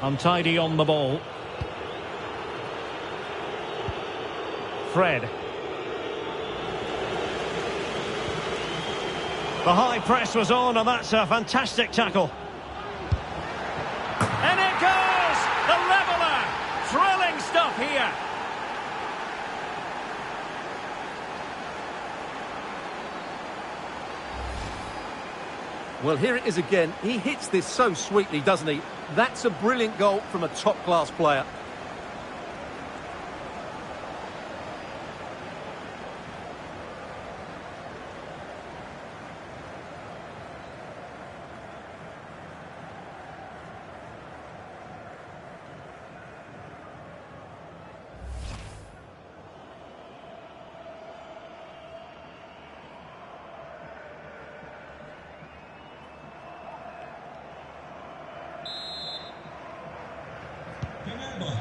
Untidy on the ball. Fred. The high press was on, and that's a fantastic tackle. And it goes! The leveller! Thrilling stuff here. Well, here it is again. He hits this so sweetly, doesn't he? That's a brilliant goal from a top-class player.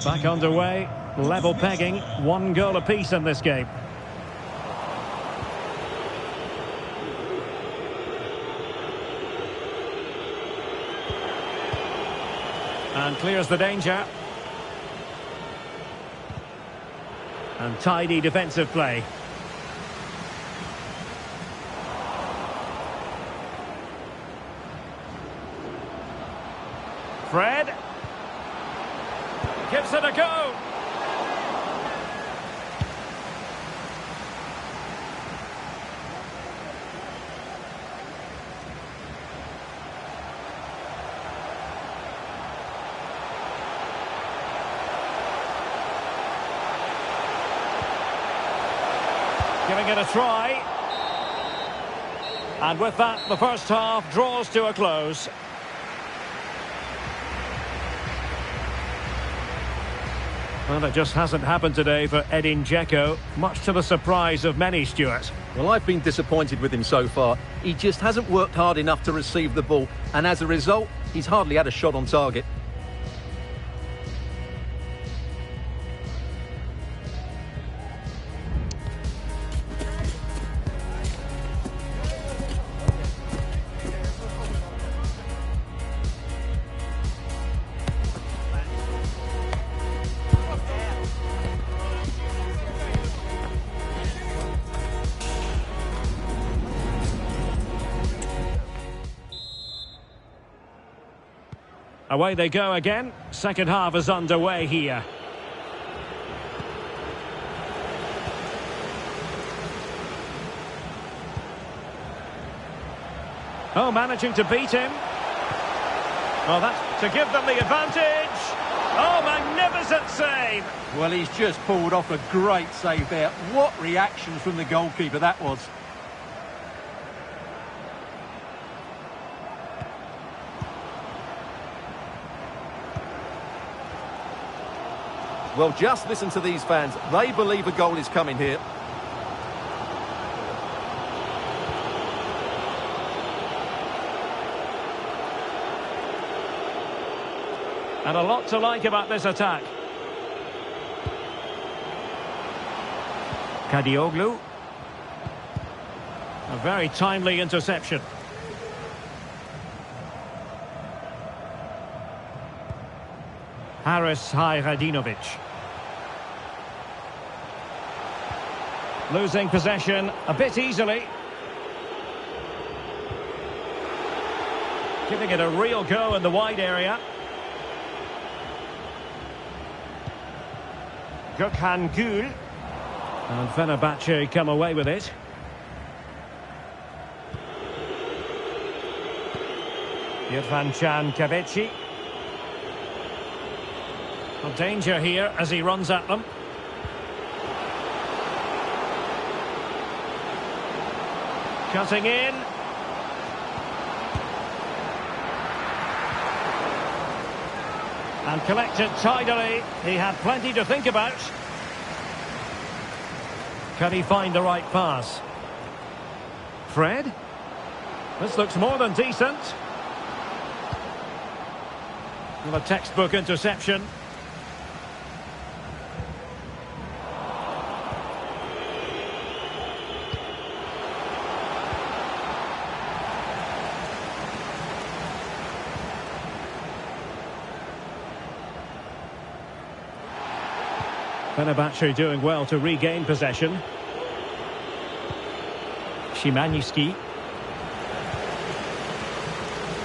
Back underway, level pegging, 1 goal apiece in this game. And clears the danger. And tidy defensive play. Fred. Gives it a go. Giving it a try. And with that, the first half draws to a close. Well, it just hasn't happened today for Edin Dzeko, much to the surprise of many, Stuart. Well, I've been disappointed with him so far. He just hasn't worked hard enough to receive the ball, and as a result, he's hardly had a shot on target. Away they go again. Second half is underway here. Oh, managing to beat him. Oh, that's to give them the advantage. Oh, magnificent save. Well, he's just pulled off a great save there. What reaction from the goalkeeper that was. Well, just listen to these fans. They believe a goal is coming here. And a lot to like about this attack. Kadioglu. A very timely interception. Haris Hajradinovic. Losing possession a bit easily. Giving it a real go in the wide area. Gökhan Gül. And Fenerbahçe come away with it. İrfan Can Kahveci. Well, danger here as he runs at them. Cutting in. And collected tidily. He had plenty to think about. Can he find the right pass? Fred? This looks more than decent. Well, a textbook interception. Fenerbahçe doing well to regain possession. Szymański.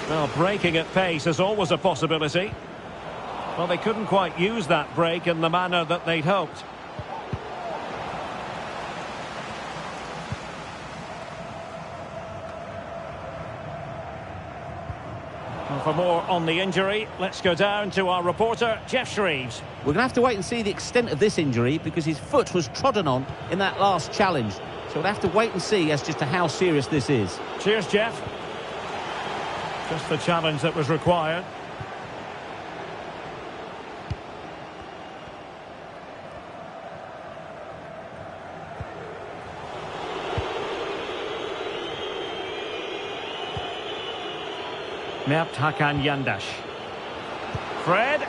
Well, breaking at pace is always a possibility. Well, they couldn't quite use that break in the manner that they'd hoped. Well, for more on the injury, let's go down to our reporter, Jeff Shreves. We're going to have to wait and see the extent of this injury because his foot was trodden on in that last challenge. So we'll have to wait and see as to how serious this is. Cheers, Jeff. Just the challenge that was required. Mert Hakan Yandaş. Fred.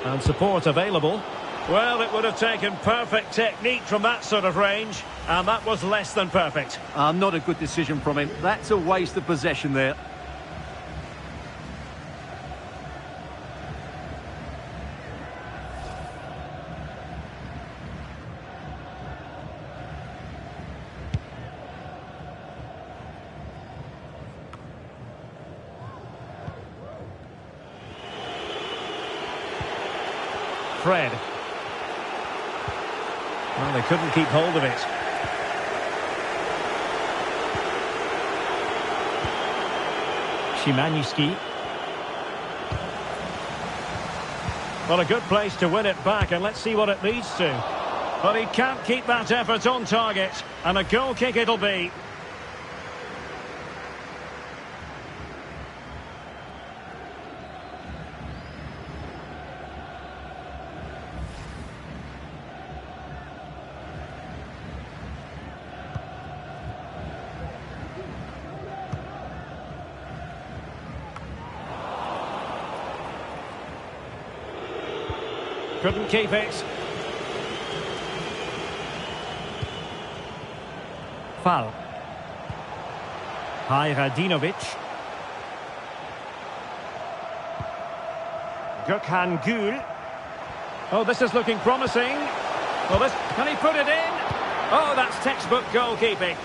And support available. Well, it would have taken perfect technique from that sort of range, and that was less than perfect. Not a good decision from him. That's a waste of possession there. Fred. Well, they couldn't keep hold of it. Szymański. Well, a good place to win it back, and let's see what it leads to. But he can't keep that effort on target, and a goal kick it'll be. Couldn't keep it. Foul. Hajradinovic. Gökhan Gül. Oh, this is looking promising. Well, this, can he put it in? Oh, that's textbook goalkeeping.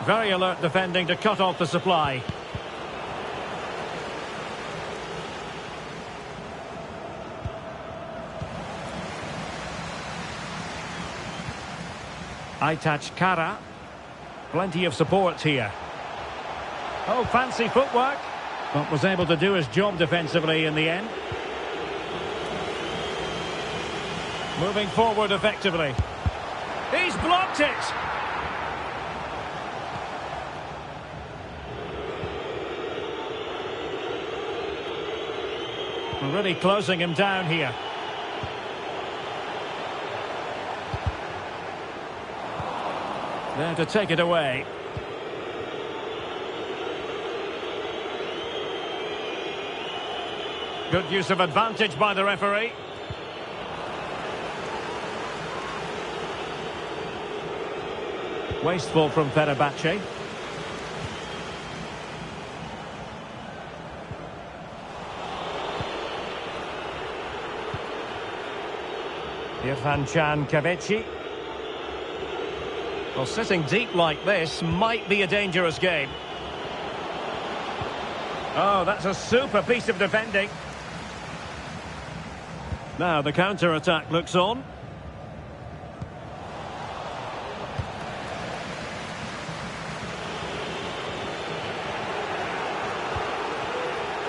Very alert defending to cut off the supply. Aytaç Kara. Plenty of support here. Oh, fancy footwork. But was able to do his job defensively in the end. Moving forward effectively. He's blocked it. Really closing him down here. There to take it away. Good use of advantage by the referee. Wasteful from Fenerbahçe. Irfan Kaveci. Well, sitting deep like this might be a dangerous game. Oh, that's a super piece of defending. Now the counter-attack looks on.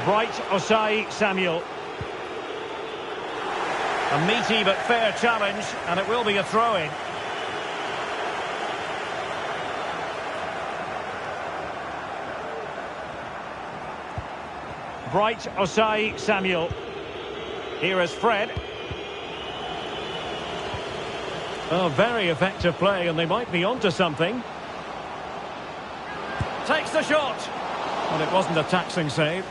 Bright Osai Samuel. A meaty but fair challenge, and it will be a throw-in. Bright Osai Samuel. Here is Fred. Oh, very effective play, and they might be onto something. Takes the shot. And it wasn't a taxing save.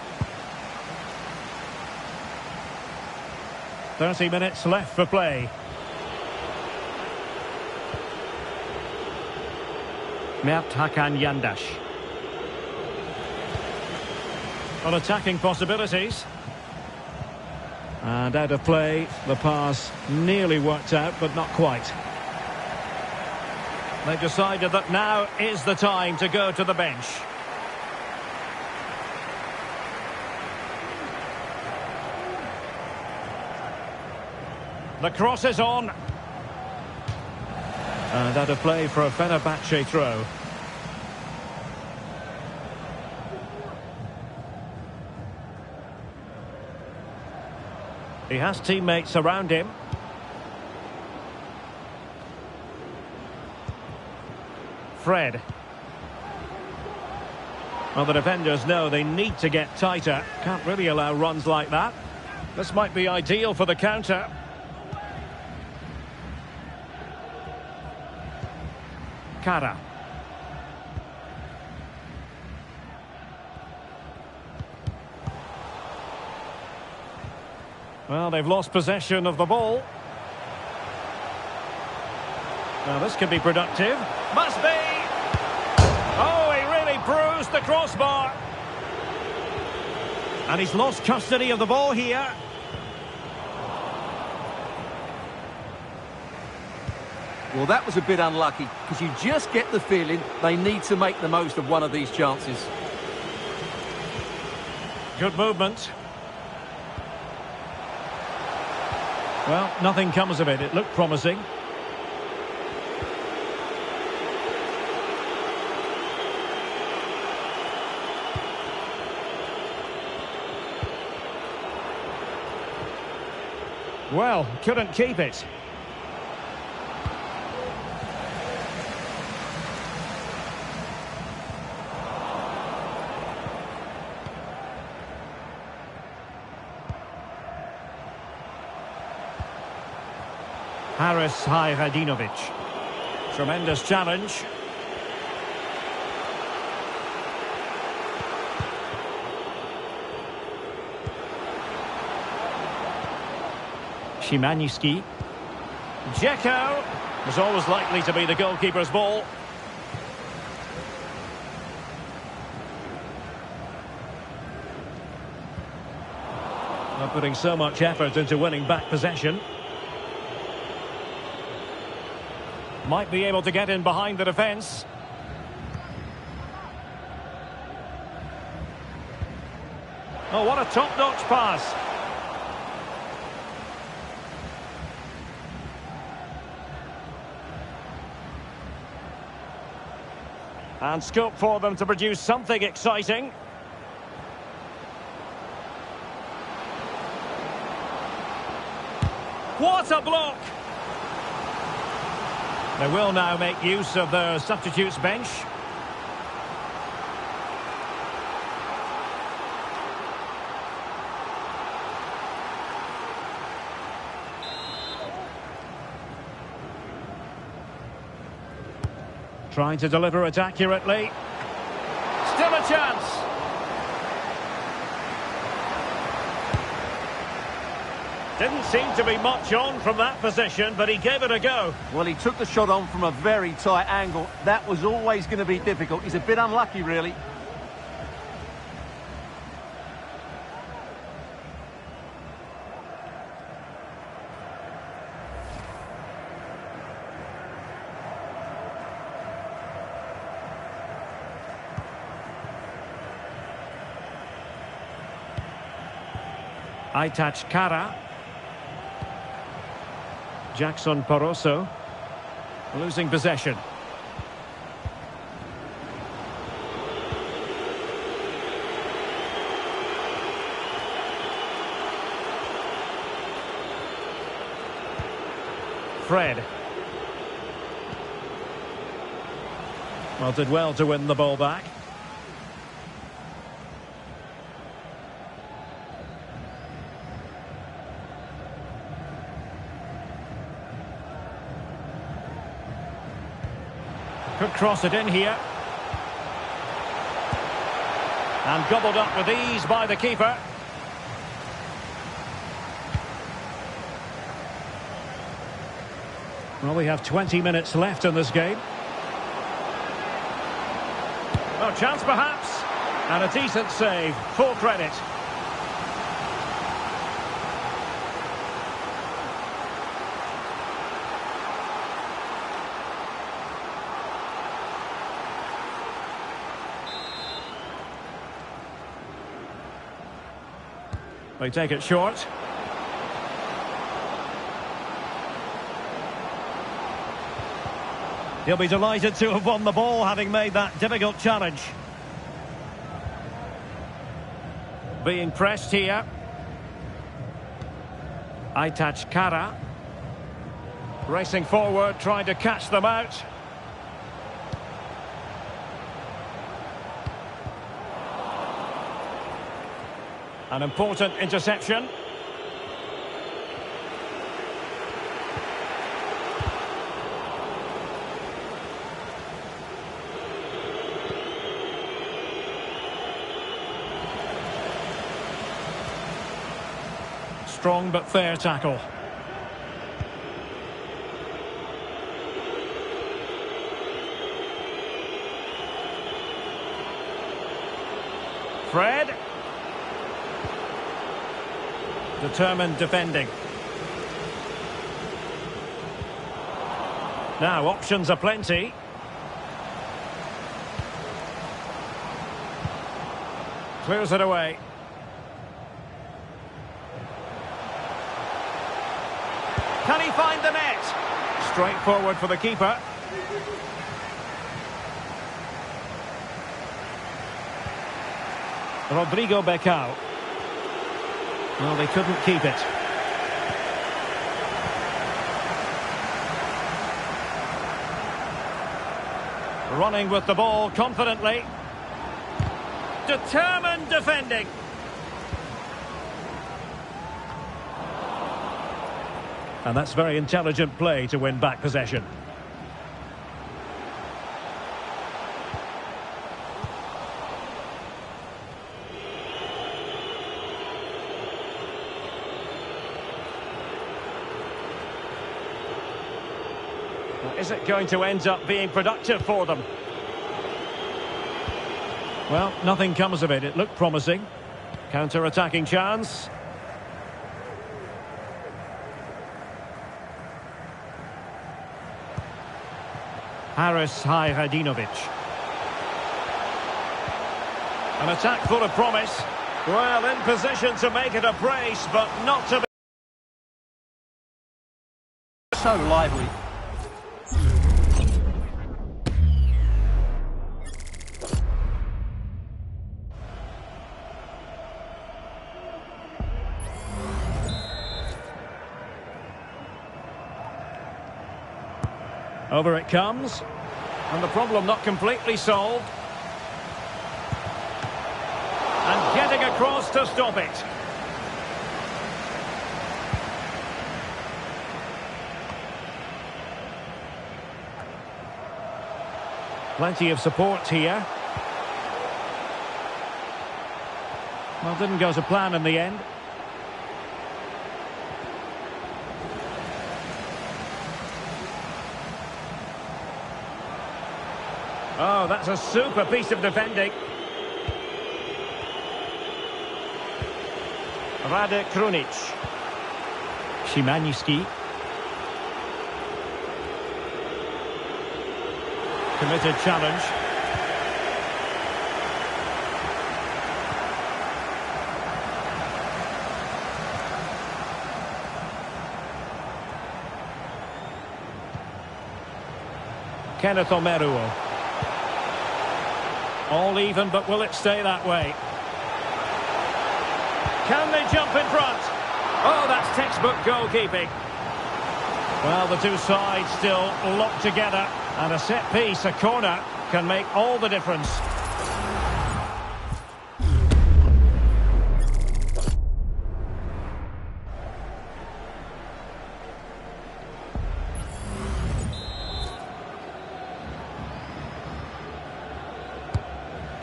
30 minutes left for play. Mert Hakan Yandaş. On attacking possibilities. And out of play, the pass nearly worked out, but not quite. They've decided that now is the time to go to the bench. The cross is on. And out of play for a Fenerbahçe throw. He has teammates around him. Fred. Well, the defenders know they need to get tighter. Can't really allow runs like that. This might be ideal for the counter. Kara. Well, they've lost possession of the ball. Now this could be productive. Must be! Oh, he really bruised the crossbar. And he's lost custody of the ball here. Well, that was a bit unlucky, because you just get the feeling they need to make the most of one of these chances. Good movement. Well, nothing comes of it. It looked promising. Well, couldn't keep it. Haris Hayradinovic. Tremendous challenge. Szymański. Dzeko was always likely to be the goalkeeper's ball. Not putting so much effort into winning back possession. Might be able to get in behind the defence. Oh, what a top-notch pass. And scope for them to produce something exciting. What a block! They will now make use of their substitutes bench. Trying to deliver it accurately. Still a chance. Didn't seem to be much on from that position, but he gave it a go. Well, he took the shot on from a very tight angle. That was always going to be difficult. He's a bit unlucky, really. Aytaç Kara. Jackson Poroso. Losing possession. Fred. Well, did well to win the ball back. Could cross it in here. And gobbled up with ease by the keeper. Well, we have 20 minutes left in this game. No chance perhaps. And a decent save. Full credit. They take it short. He'll be delighted to have won the ball, having made that difficult challenge. Being pressed here. Aytaç Kara. Racing forward, trying to catch them out. An important interception. Strong but fair tackle. Fred. Determined defending. Now options are plenty. Clears it away. Can he find the net? Straightforward for the keeper. Rodrigo Becao. Well, they couldn't keep it. Running with the ball confidently. Determined defending. And that's very intelligent play to win back possession. Is it going to end up being productive for them? Well, nothing comes of it. It looked promising. Counter-attacking chance. Haris Hayradinovic. An attack full of promise. Well, in position to make it a brace, but not to be. So lively. Over it comes. And the problem not completely solved. And getting across to stop it. Plenty of support here. Well, didn't go to plan in the end. Oh, that's a super piece of defending. Rade Krunic. Szymański. Committed challenge. Kenneth Omeruo. All even, but will it stay that way? Can they jump in front? Oh, that's textbook goalkeeping. Well, the two sides still locked together, and a set piece, a corner, can make all the difference.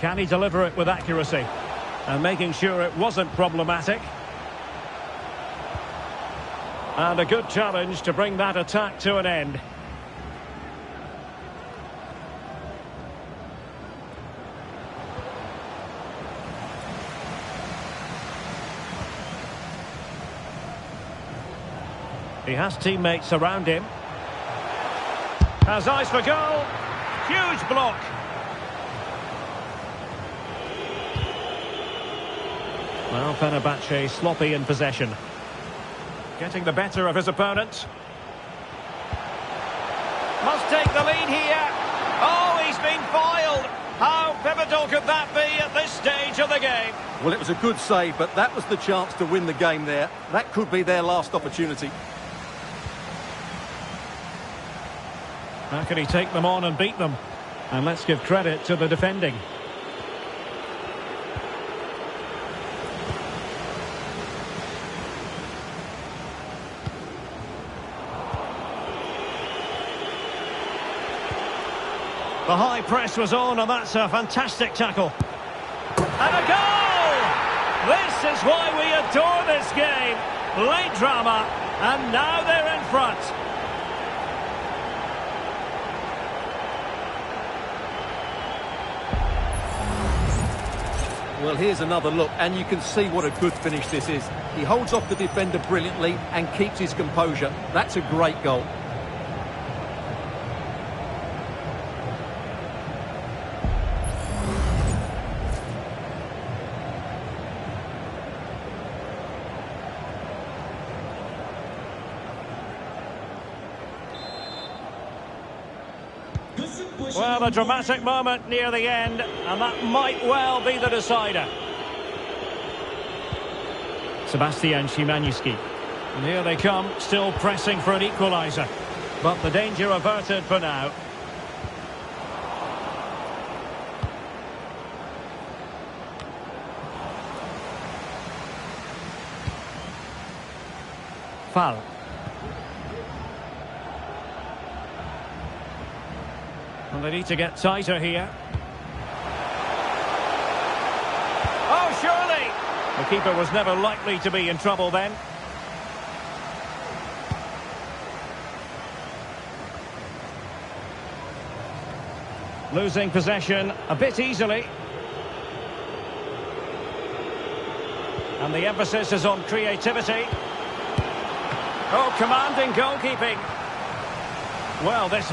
Can he deliver it with accuracy? And making sure it wasn't problematic. And a good challenge to bring that attack to an end. He has teammates around him. Has eyes for goal. Huge block. Well, Fenerbahçe sloppy in possession. Getting the better of his opponent. Must take the lead here. Oh, he's been foiled. How pivotal could that be at this stage of the game? Well, it was a good save, but that was the chance to win the game there. That could be their last opportunity. How can he take them on and beat them? And let's give credit to the defending. The high press was on, and that's a fantastic tackle. And a goal! This is why we adore this game. Late drama, and now they're in front. Well, here's another look, and you can see what a good finish this is. He holds off the defender brilliantly and keeps his composure. That's a great goal. Well, a dramatic moment near the end, and that might well be the decider. Sebastian Szymanski. And here they come, still pressing for an equaliser. But the danger averted for now. Foul. And they need to get tighter here. Oh, surely! The keeper was never likely to be in trouble then. Losing possession a bit easily. And the emphasis is on creativity. Oh, commanding goalkeeping. Well, this